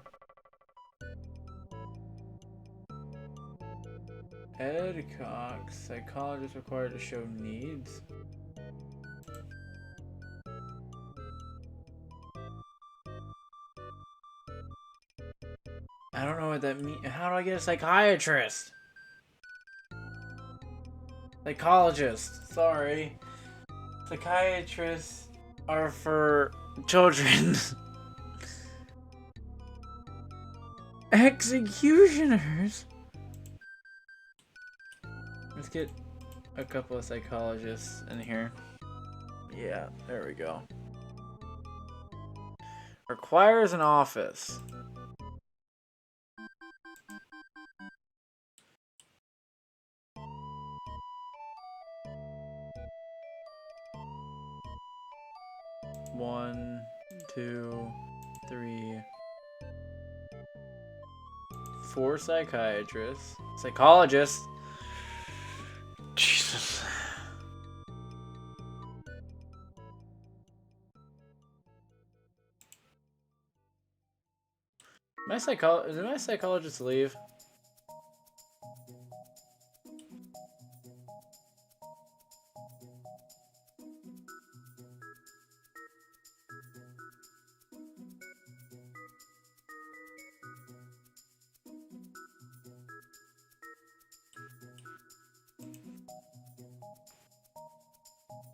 Ed Cox, psychologist required to show needs. I don't know what that means. How do I get a psychiatrist? Psychologist, sorry. Psychiatrists are for children. Executioners? Let's get a couple of psychologists in here. Yeah, there we go. Requires an office. One, two, three, 4 psychiatrists. Psychologists! Jesus. Did my psychologist leave?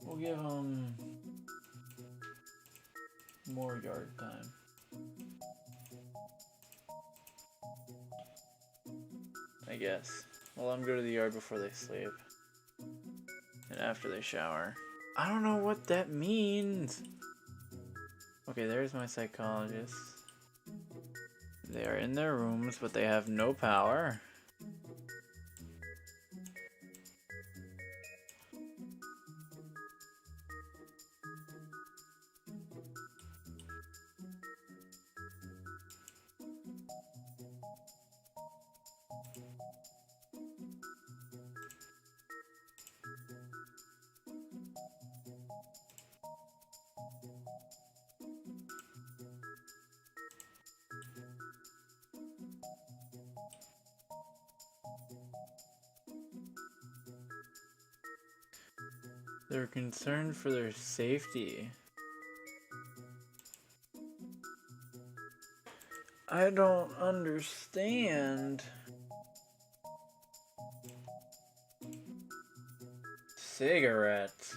We'll give him more yard time. I guess. Well, let them go to the yard before they sleep. And after they shower. I don't know what that means. Okay, there's my psychologist. They are in their rooms, but they have no power. They're concerned for their safety. I don't understand. Cigarettes.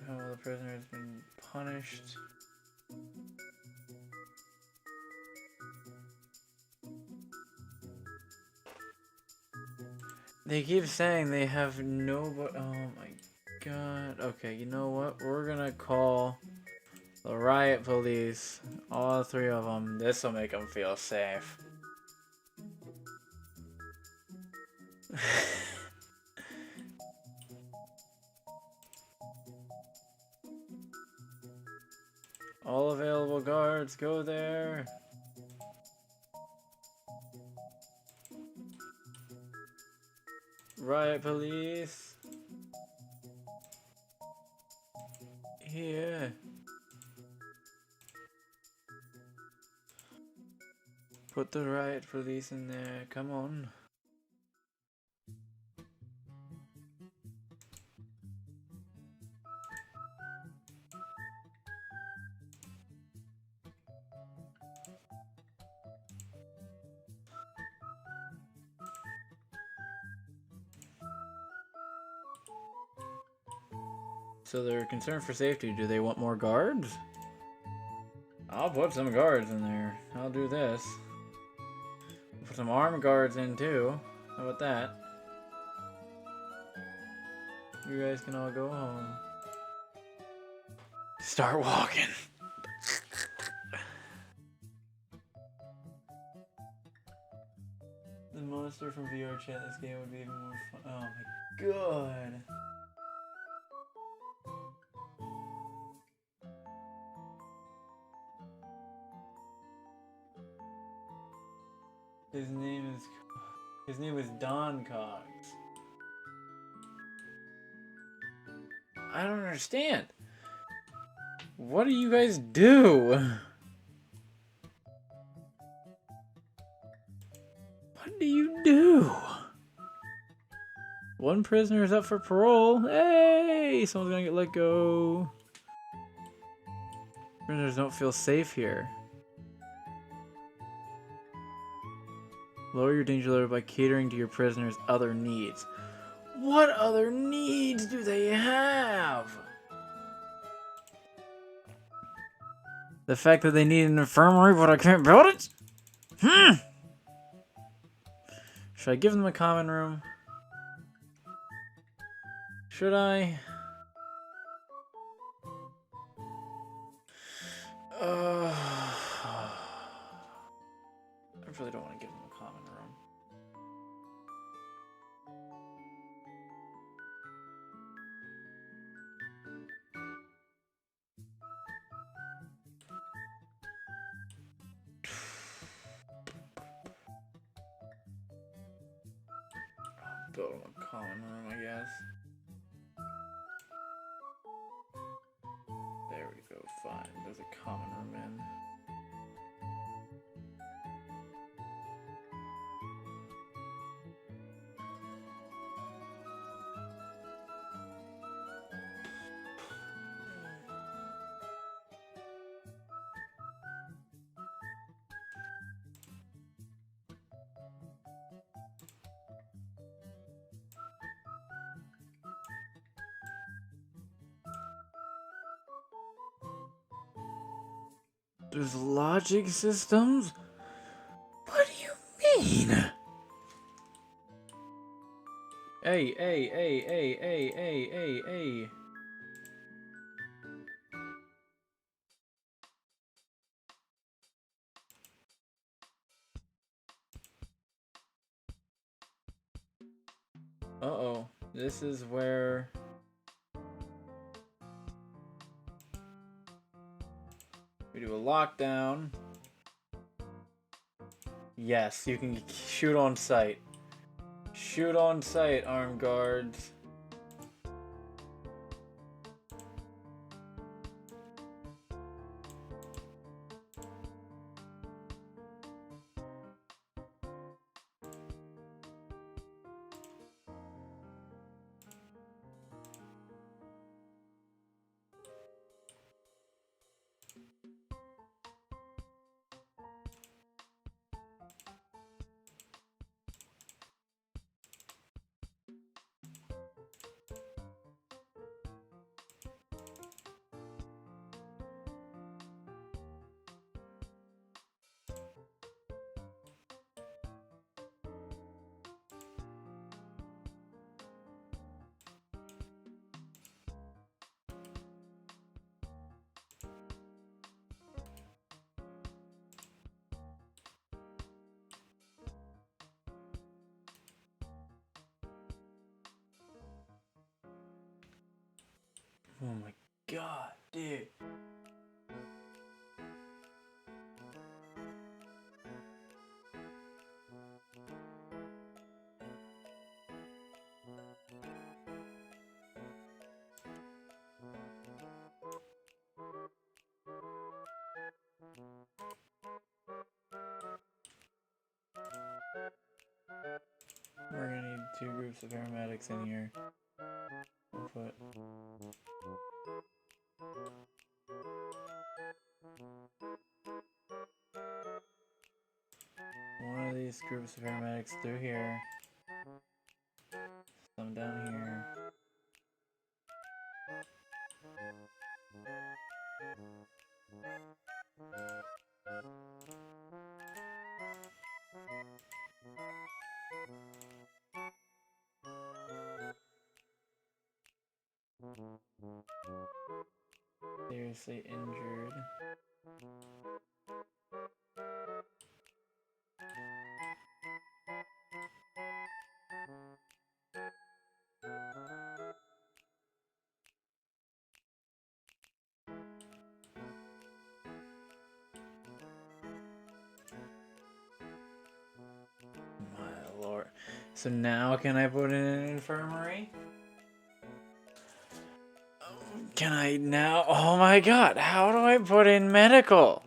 How the prisoner has been punished. They keep saying they have no, but oh my god. Okay, you know what? We're gonna call the riot police. All 3 of them. This will make them feel safe. All available guards, go there. Riot police. Here. Put the riot police in there, come on. So they're concerned for safety. Do they want more guards? I'll put some guards in there. I'll do this. Put some armed guards in too. How about that? You guys can all go home. Start walking. The monster from VR chat, this game would be even more fun. Oh my god. His name is Don Cox. I don't understand. What do you guys do? What do you do? One prisoner is up for parole. Hey! Someone's gonna get let go. Prisoners don't feel safe here. Lower your danger level by catering to your prisoners' other needs. What other needs do they have? The fact that they need an infirmary but I can't build it? Should I give them a common room? Should I? I really don't want to give them a common room. go to a common room, I guess. There we go, fine. There's a common room in. There's logic systems? What do you mean? Hey. Uh-oh. This is where... we do a lockdown. Yes, you can shoot on sight. Shoot on sight, armed guards. Oh my god, dude. We're gonna need 2 groups of paramedics in here. On foot. One of these groups of paramedics through here. Some down here. Seriously injured. My lord. So now can I put in an infirmary? Can I now? Oh my god, how do I put in medical?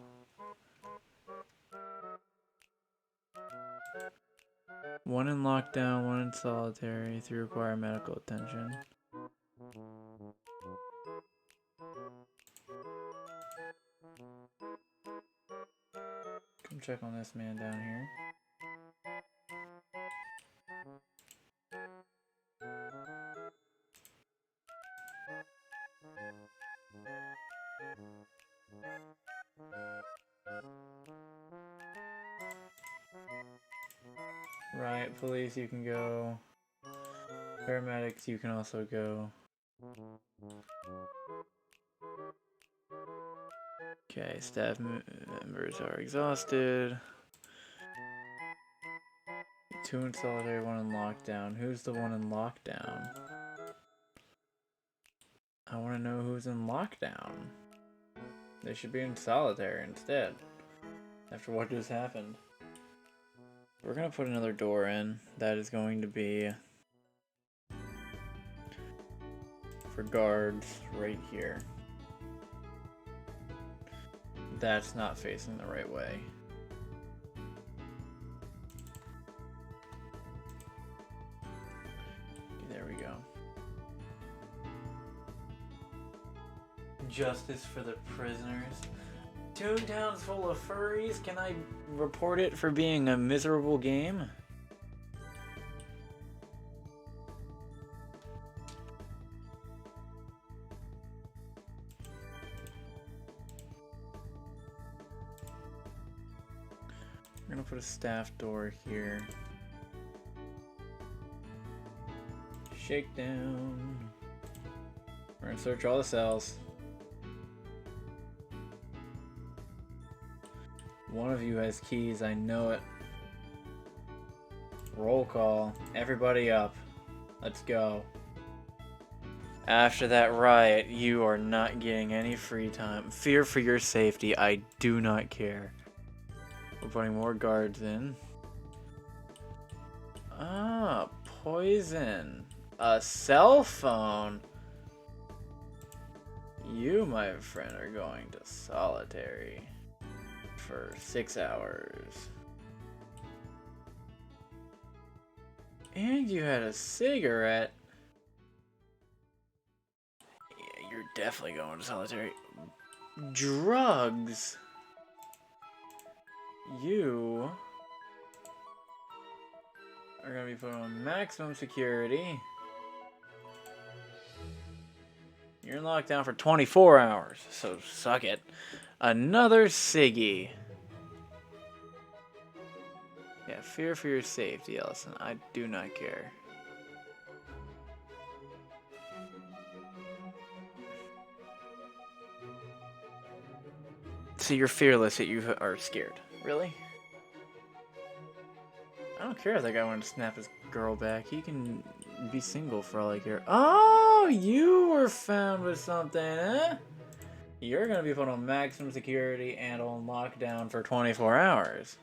One in lockdown, one in solitary, 3 require medical attention. Come check on this man down here. Right, police, you can go. Paramedics, you can also go. Okay, staff members are exhausted. 2 in solitary, 1 in lockdown. Who's the one in lockdown? I want to know who's in lockdown. They should be in solitary instead. After what just happened. We're gonna put another door in. That is going to be for guards right here. That's not facing the right way. There we go. Justice for the prisoners. Toontown's full of furries. Can I report it for being a miserable game? We're gonna put a staff door here. Shakedown. We're gonna search all the cells. One of you has keys, I know it. Roll call. Everybody up. Let's go. After that riot, you are not getting any free time. Fear for your safety, I do not care. We're putting more guards in. Ah, poison. A cell phone. You, my friend, are going to solitary for 6 hours. And you had a cigarette. Yeah, you're definitely going to solitary. Drugs. You are going to be put on maximum security. You're in lockdown for 24 hours, so suck it. Another ciggy. Yeah, fear for your safety, Ellison. I do not care. So you're fearless that you are scared. Really? I don't care if that guy wanted to snap his girl back. He can be single for all I care. Oh, you were found with something, eh? You're gonna be put on maximum security and on lockdown for 24 hours.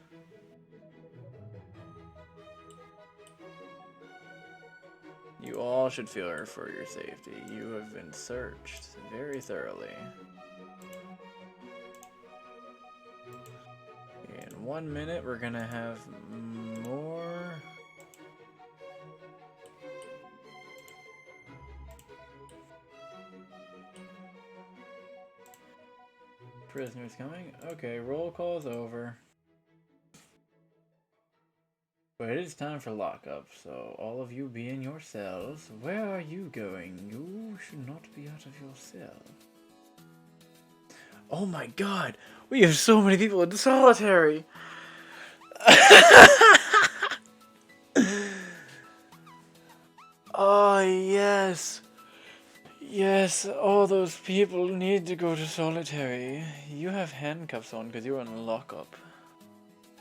You all should fear for your safety. You have been searched very thoroughly. In 1 minute, we're gonna have more. Prisoners coming. Okay, roll call's over. But it is time for lockup, so all of you be in your cells. Where are you going? You should not be out of your cell. Oh my god! We have so many people in solitary! Oh, yes! Yes, all those people need to go to solitary. You have handcuffs on because you're in lockup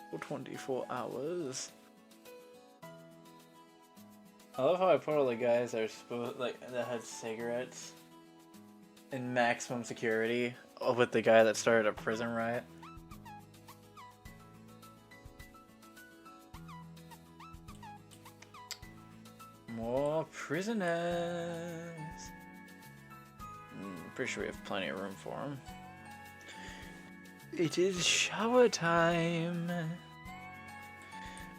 for 24 hours. I love how I put all the guys that are supposed that had cigarettes in maximum security with the guy that started a prison riot. More prisoners. Pretty sure we have plenty of room for them. It is shower time.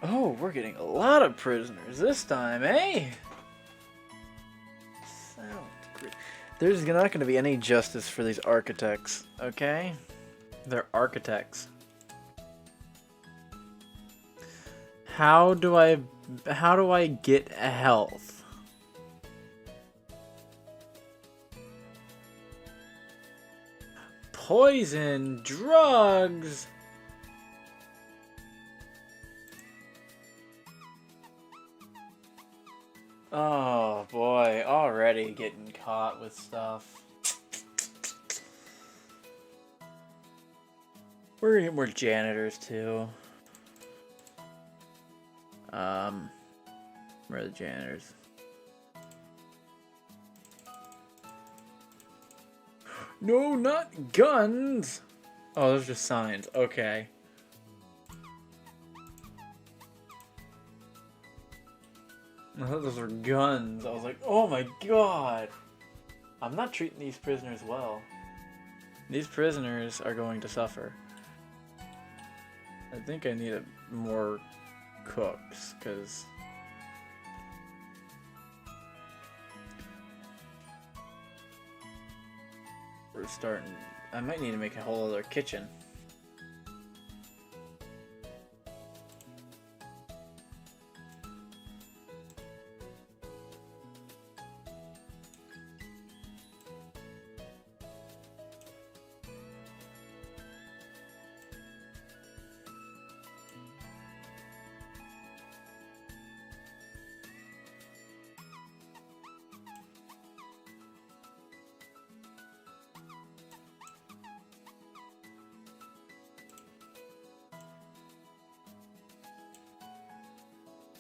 Oh, we're getting a lot of prisoners this time, eh? Sounds great. There's not going to be any justice for these architects, okay? They're architects. How do I get health? Poison, drugs. Oh boy, already getting caught with stuff. We're gonna get more janitors too. Where are the janitors? No, not guns! Oh, those are just signs. Okay. I thought those were guns. I was like, oh my god! I'm not treating these prisoners well. These prisoners are going to suffer. I think I need more cooks, because we're starting. I might need to make a whole other kitchen.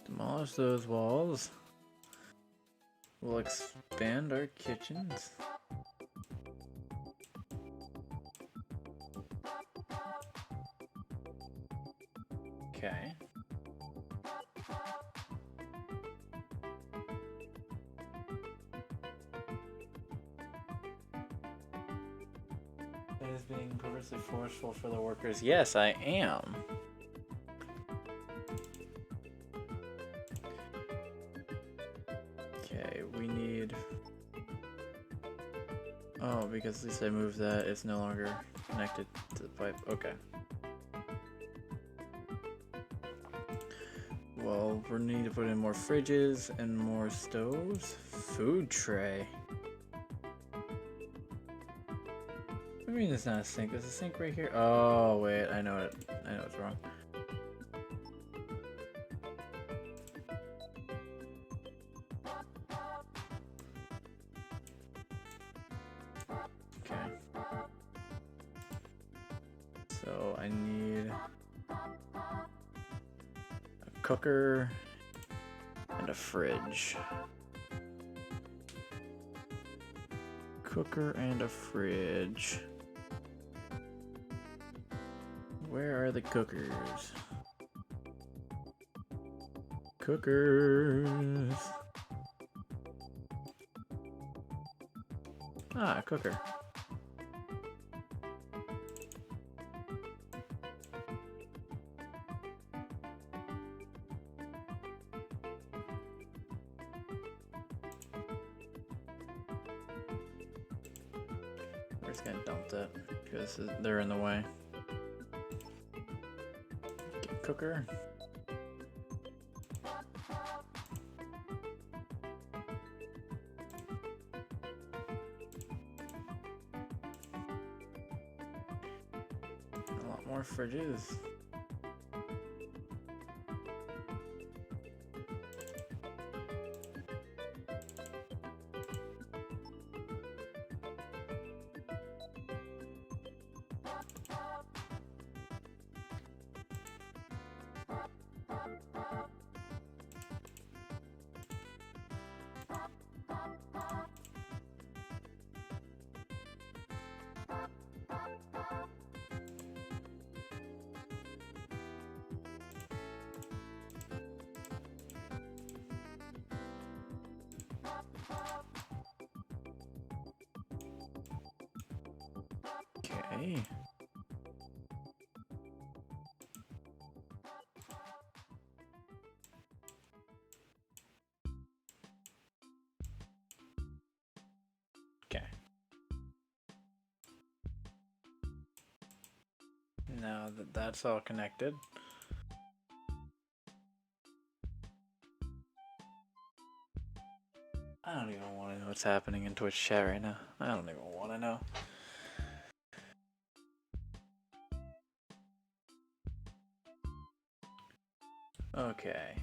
Demolish those walls. We'll expand our kitchens. Okay. That is being purposely forceful for the workers. Yes, I am. Okay, we need... Oh, because at least I moved that, it's no longer connected to the pipe. Okay. Well, we need to put in more fridges and more stoves. Food tray. I mean, it's not a sink. There's a sink right here. Oh, wait. I know it. I know it's wrong. Okay. So I need a cooker and a fridge. Cooker and a fridge. Where are the cookers? Cookers. Ah, cooker. We're just gonna dump that because they're in the way. Get cooker. A lot more fridges. Okay. Okay. Now that that's all connected. I don't even want to know what's happening in Twitch chat right now. I don't even want to know. Okay.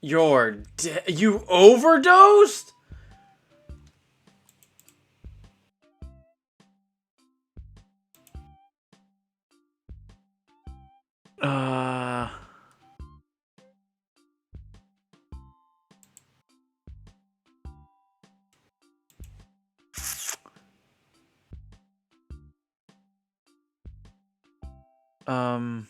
You're you overdosed? Uh... Um...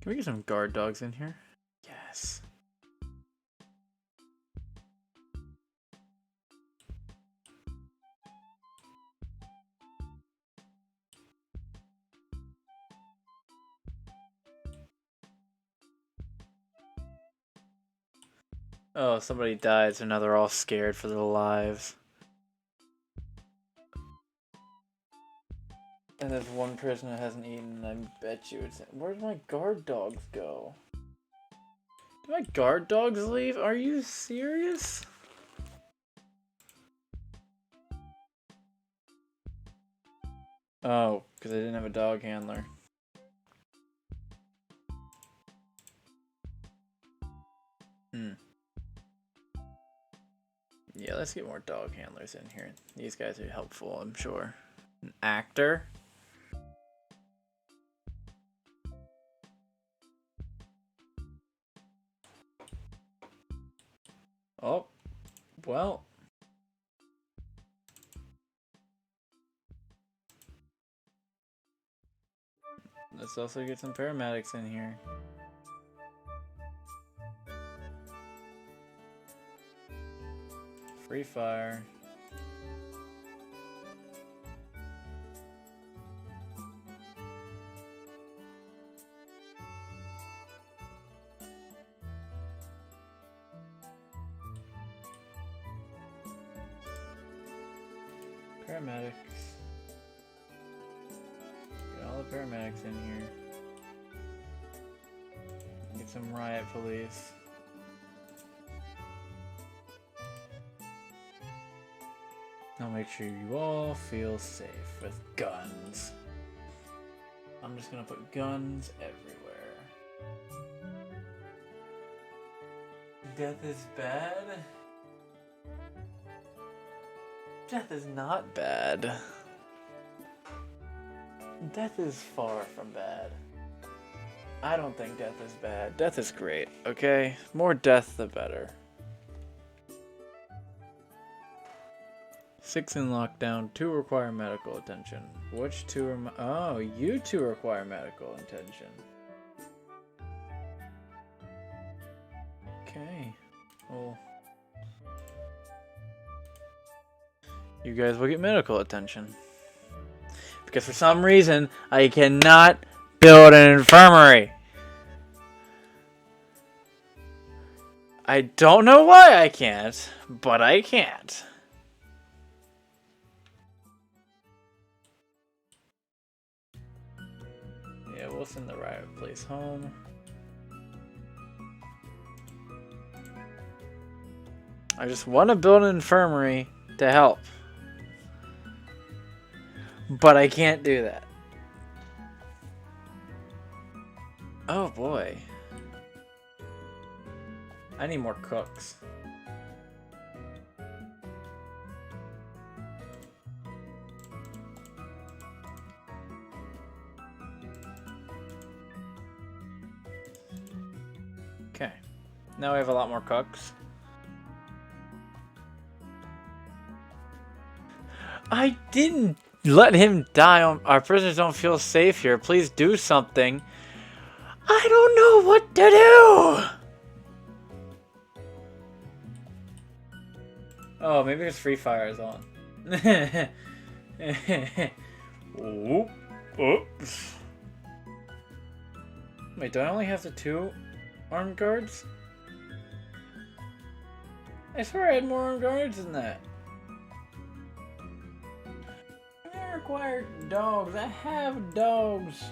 Can we get some guard dogs in here? Yes. Oh, somebody died, so now they're all scared for their lives. And there's one person that hasn't eaten, I bet you it's... Where'd my guard dogs go? Did my guard dogs leave? Are you serious? Oh, because I didn't have a dog handler. Yeah, let's get more dog handlers in here. These guys are helpful, I'm sure. An actor? Oh, well. Let's also get some paramedics in here. Free fire. Paramedics. Get all the paramedics in here. Get some riot police. I'll make sure you all feel safe with guns. I'm just gonna put guns everywhere. Death is bad? Death is not bad. Death is far from bad. I don't think death is bad. Death is great, okay? More death, the better. 6 in lockdown, 2 require medical attention. Which 2 are... Oh, you 2 require medical attention. Okay. Well... You guys will get medical attention. Because for some reason, I cannot build an infirmary. I don't know why I can't, but I can't. Yeah, we'll send the riot police home. I just want to build an infirmary to help. But I can't do that. Oh boy. I need more cooks. Okay. Now we have a lot more cooks. I didn't let him die. Our prisoners don't feel safe here. Please do something. I don't know what to do. Oh, maybe his free fire is on. Oops. Wait, do I only have the 2 armed guards? I swear I had more armed guards than that. I require dogs. I have dogs.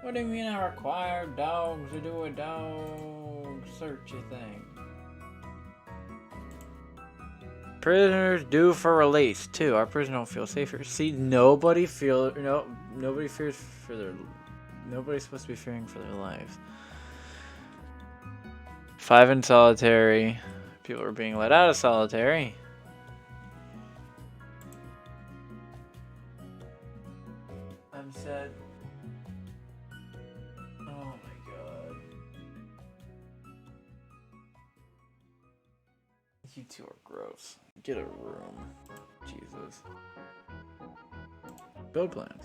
What do you mean I require dogs to do a dog searchy thing? Prisoners due for release too. Our prisoners don't feel safer. See, nobody fears for their. Nobody's supposed to be fearing for their lives. 5 in solitary. People are being let out of solitary. I'm sad. Oh my god. You 2 are gross. Get a room. Jesus. Build plans.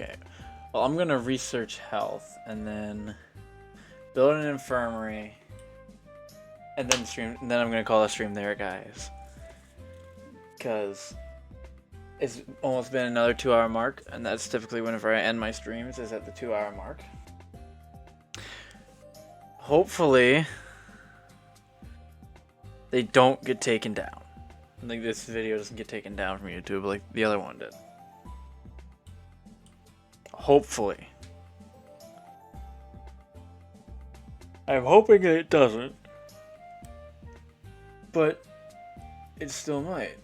Okay. Well, I'm gonna research health and then build an infirmary and then stream. And then I'm gonna call the stream there, guys. Because it's almost been another 2-hour mark, and that's typically whenever I end my streams, is at the 2-hour mark. Hopefully, they don't get taken down. Like this video doesn't get taken down from YouTube like the other one did. Hopefully. I'm hoping that it doesn't. But it still might.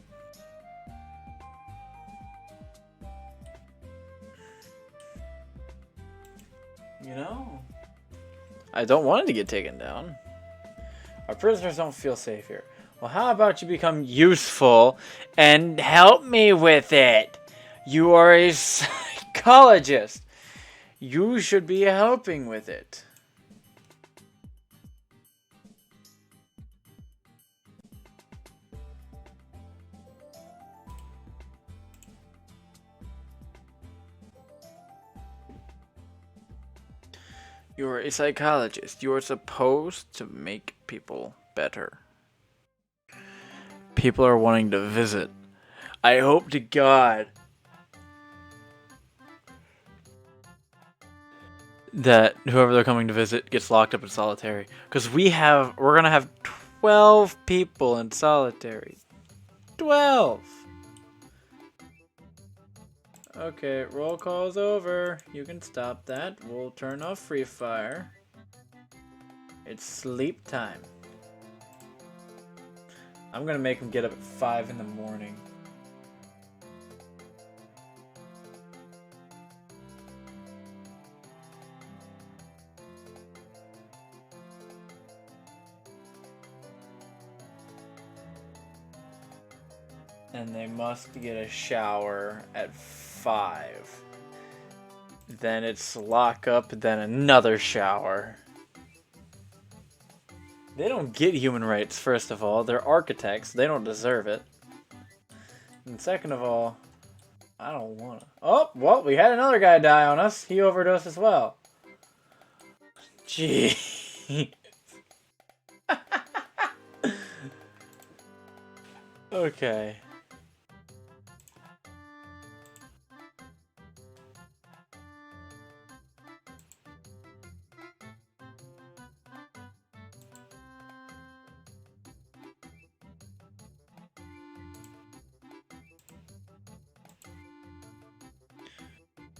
You know? I don't want it to get taken down. Our prisoners don't feel safe here. Well, how about you become useful and help me with it? You are a psychologist. You should be helping with it. You're a psychologist. You're supposed to make people better. People are wanting to visit. I hope to God that whoever they're coming to visit gets locked up in solitary. Because we're gonna have 12 people in solitary. 12! Okay, roll call's over. You can stop that. We'll turn off Free Fire. It's sleep time. I'm gonna make them get up at 5 in the morning. And they must get a shower at 5. Then it's lock up, then another shower. They don't get human rights, first of all. They're architects. They don't deserve it. And second of all, I don't want to. Oh, well, we had another guy die on us. He overdosed as well. Gee. Okay.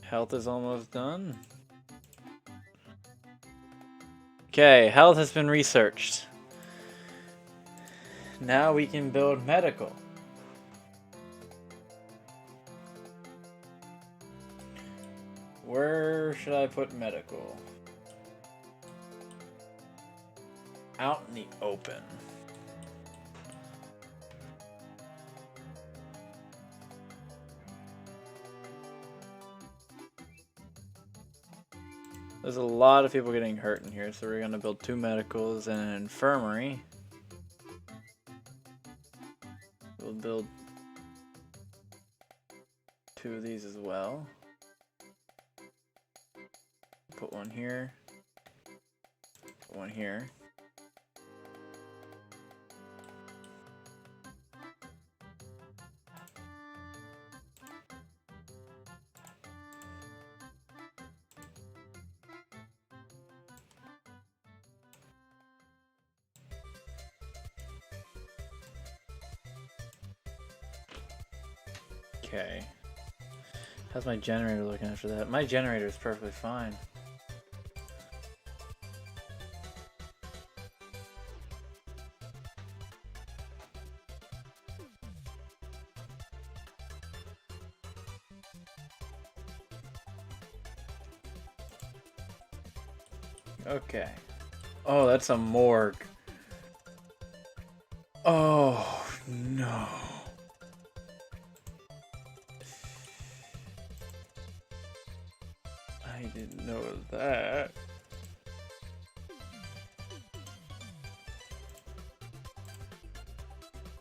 Health is almost done. Okay, health has been researched. Now we can build medical. Where should I put medical? Out in the open. There's a lot of people getting hurt in here, so we're gonna build 2 medicals and an infirmary. We'll build 2 of these as well. Put one here. Put one here. Okay. How's my generator looking after that? My generator is perfectly fine. Okay. Oh, that's a morgue. Oh, no. I didn't know that.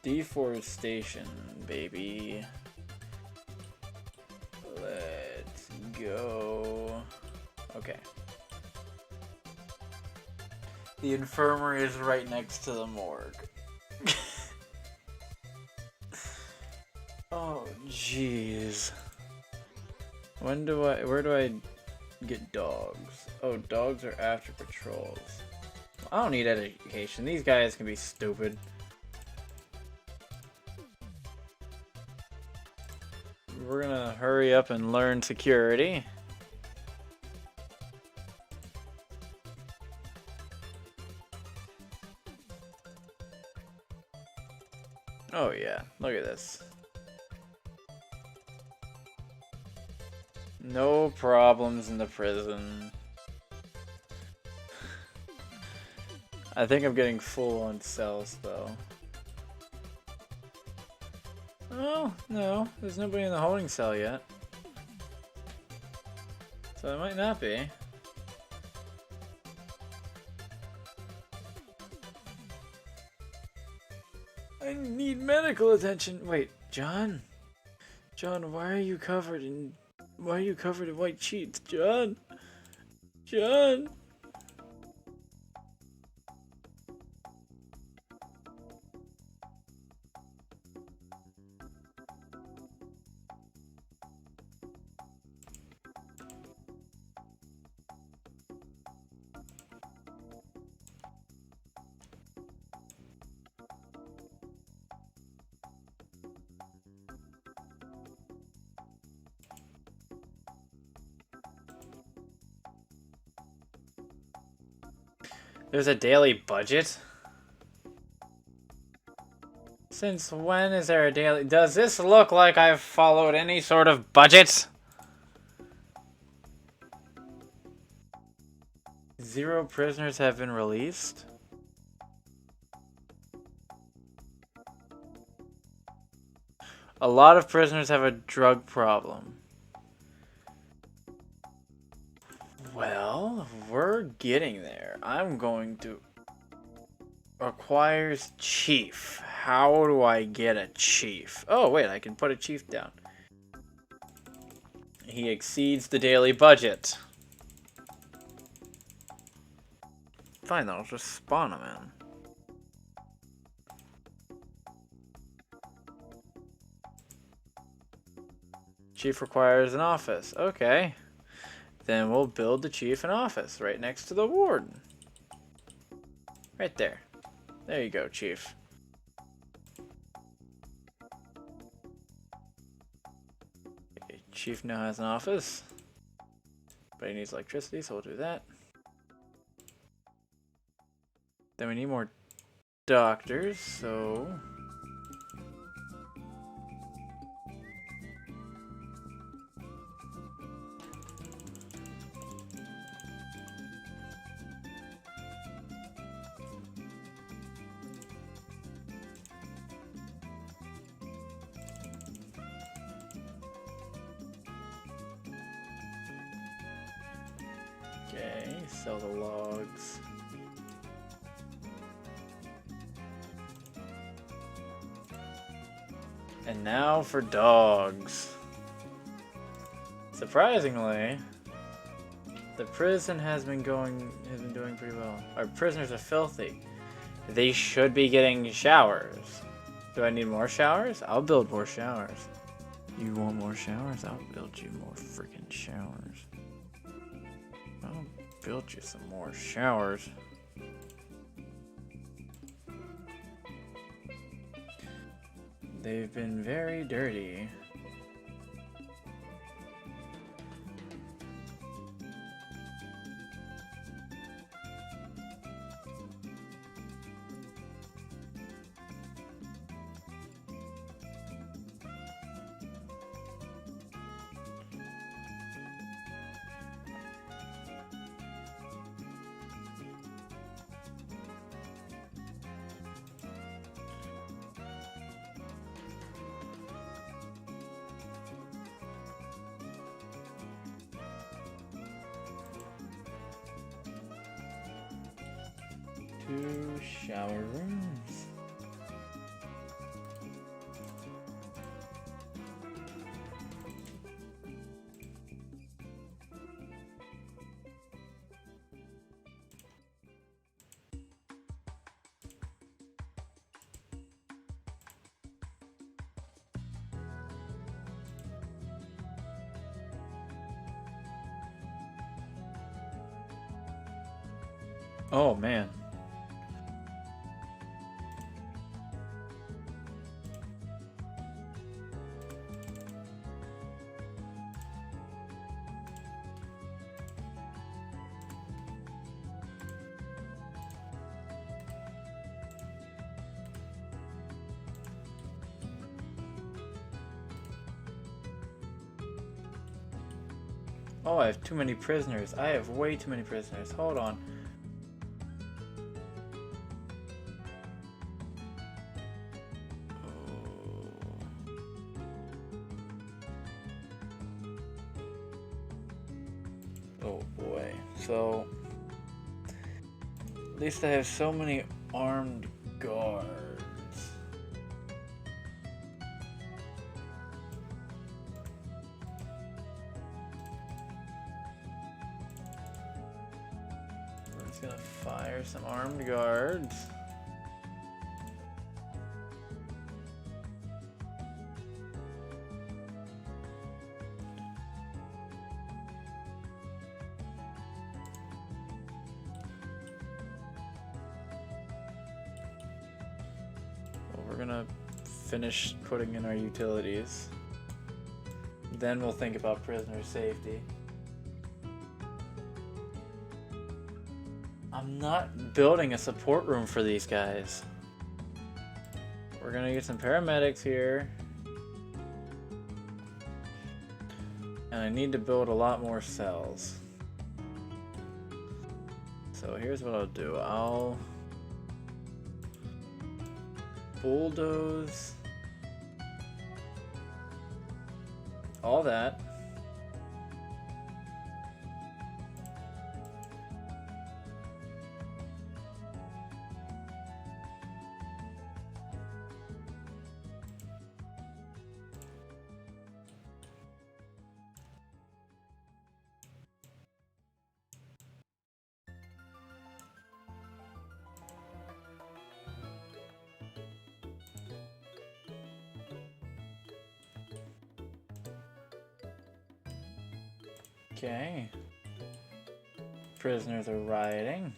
Deforestation, baby. Let's go. Okay. The infirmary is right next to the morgue. Oh, jeez. Where do I get dogs? Oh, dogs are after patrols. I don't need education. These guys can be stupid. We're gonna hurry up and learn security. Oh yeah, look at this. No problems in the prison. I think I'm getting full on cells though. Oh, no, there's nobody in the holding cell yet. So it might not be. I need medical attention. Wait, John? John, why are you covered in white sheets, John? John? There's a daily budget? Since when is there a daily... Does this look like I've followed any sort of budget? 0 prisoners have been released? A lot of prisoners have a drug problem. Well, we're getting there. I'm going to... Requires chief. How do I get a chief? Oh, wait, I can put a chief down. He exceeds the daily budget. Fine, then I'll just spawn him in. Chief requires an office. Okay. Then we'll build the chief an office right next to the warden. Right there. There you go, chief. Okay, chief now has an office. But he needs electricity, so we'll do that. Then we need more doctors, so... Okay, sell the logs. And now for dogs. Surprisingly, the prison has been doing pretty well. Our prisoners are filthy. They should be getting showers. Do I need more showers? I'll build more showers. You want more showers? I'll build you more freaking showers. I'll build you some more showers. They've been very dirty. Two shower rooms. Oh man. Oh, I have too many prisoners. I have way too many prisoners. Hold on. Oh boy. So, at least I have so many armed guards. We're just gonna fire some armed guards. We're gonna finish putting in our utilities. Then we'll think about prisoner safety. I'm not building a support room for these guys. We're gonna get some paramedics here. And I need to build a lot more cells. So here's what I'll do. I'll bulldoze all that. Okay. Prisoners are rioting.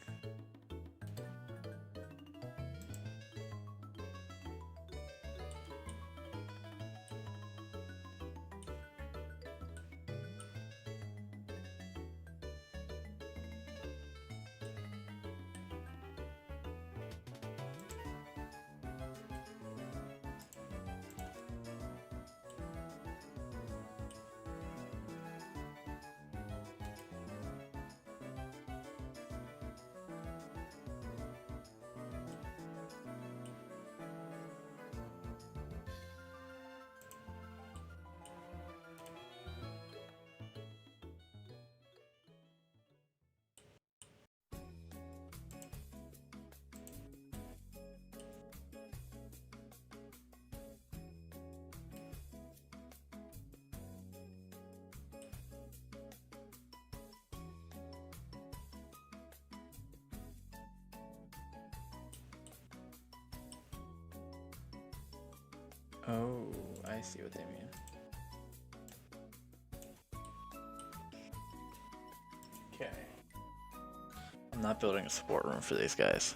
Oh, I see what they mean. Okay. I'm not building a support room for these guys.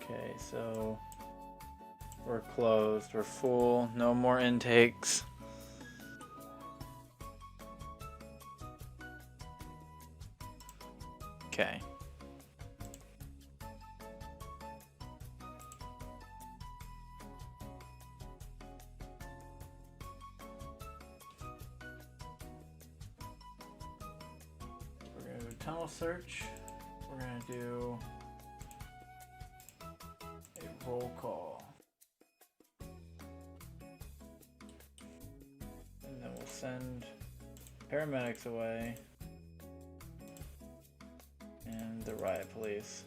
Okay, so we're closed, we're full, no more intakes. Okay. We're gonna do tunnel search. We're gonna do a roll call. And then send paramedics away and the riot police.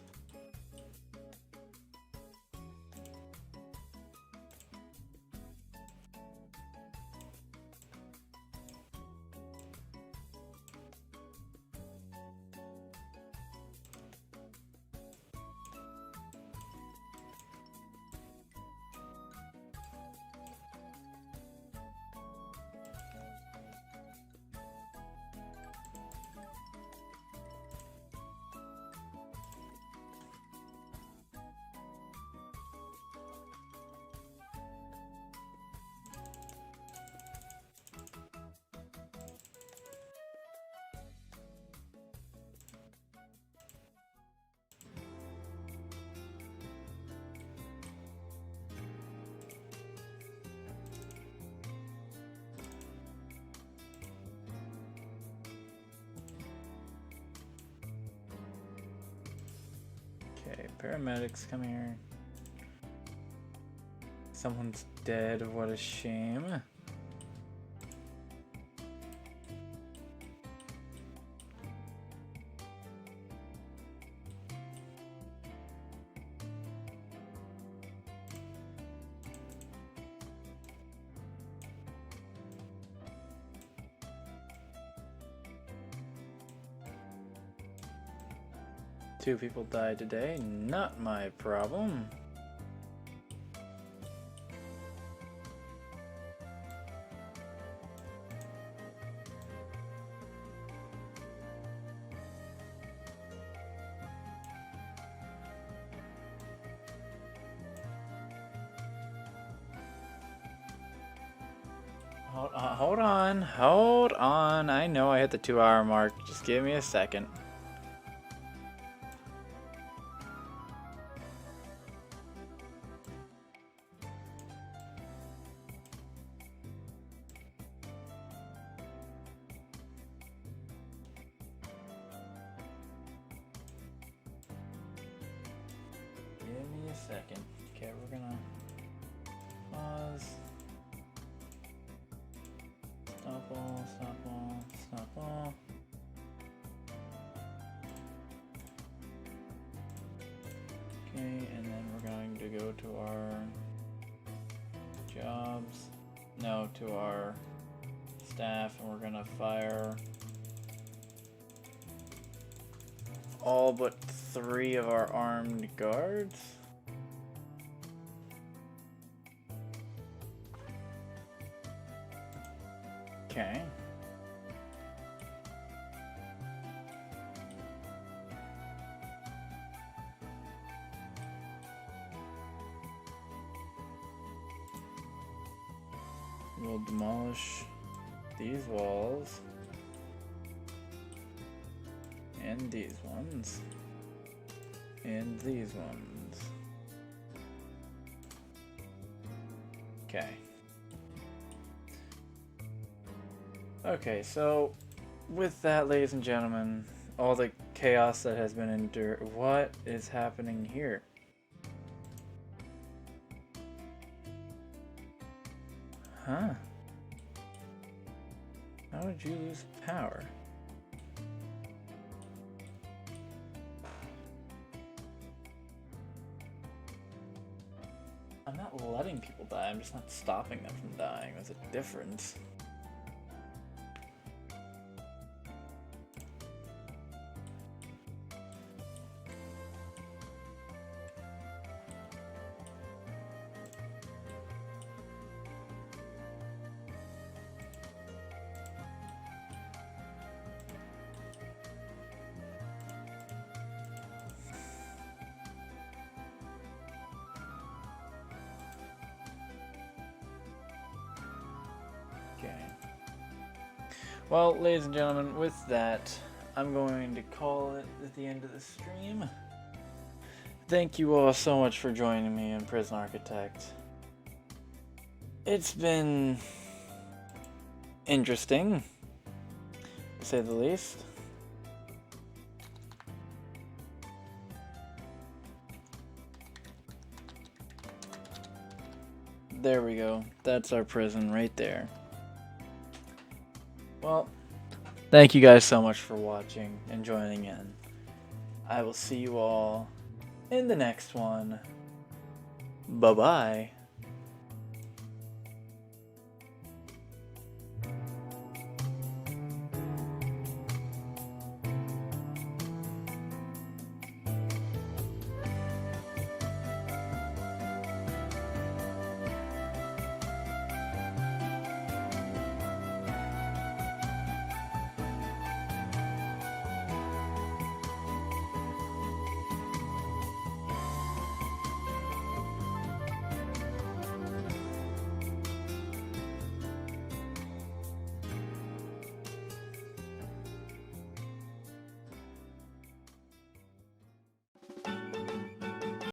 Okay, paramedics, come here. Someone's dead, what a shame. Two people died today, not my problem. Hold on. I know I hit the 2-hour mark. Just give me a second. Give me a second. Okay, we're gonna pause. Stop all, stop all, stop all. Okay, and then we're going to go to our jobs. No, to our staff, and we're gonna fire all but 3 of our armed guards. Okay. We'll demolish these walls and these ones and these ones. Okay. Okay, so with that, ladies and gentlemen, all the chaos that has been endured, what is happening here? Huh? How did you lose power? I'm not letting people die, I'm just not stopping them from dying. There's a difference. Okay. Well, ladies and gentlemen, with that, I'm going to call it at the end of the stream. Thank you all so much for joining me in Prison Architect. It's been interesting, to say the least. There we go. That's our prison right there. Well, thank you guys so much for watching and joining in. I will see you all in the next one. Bye-bye.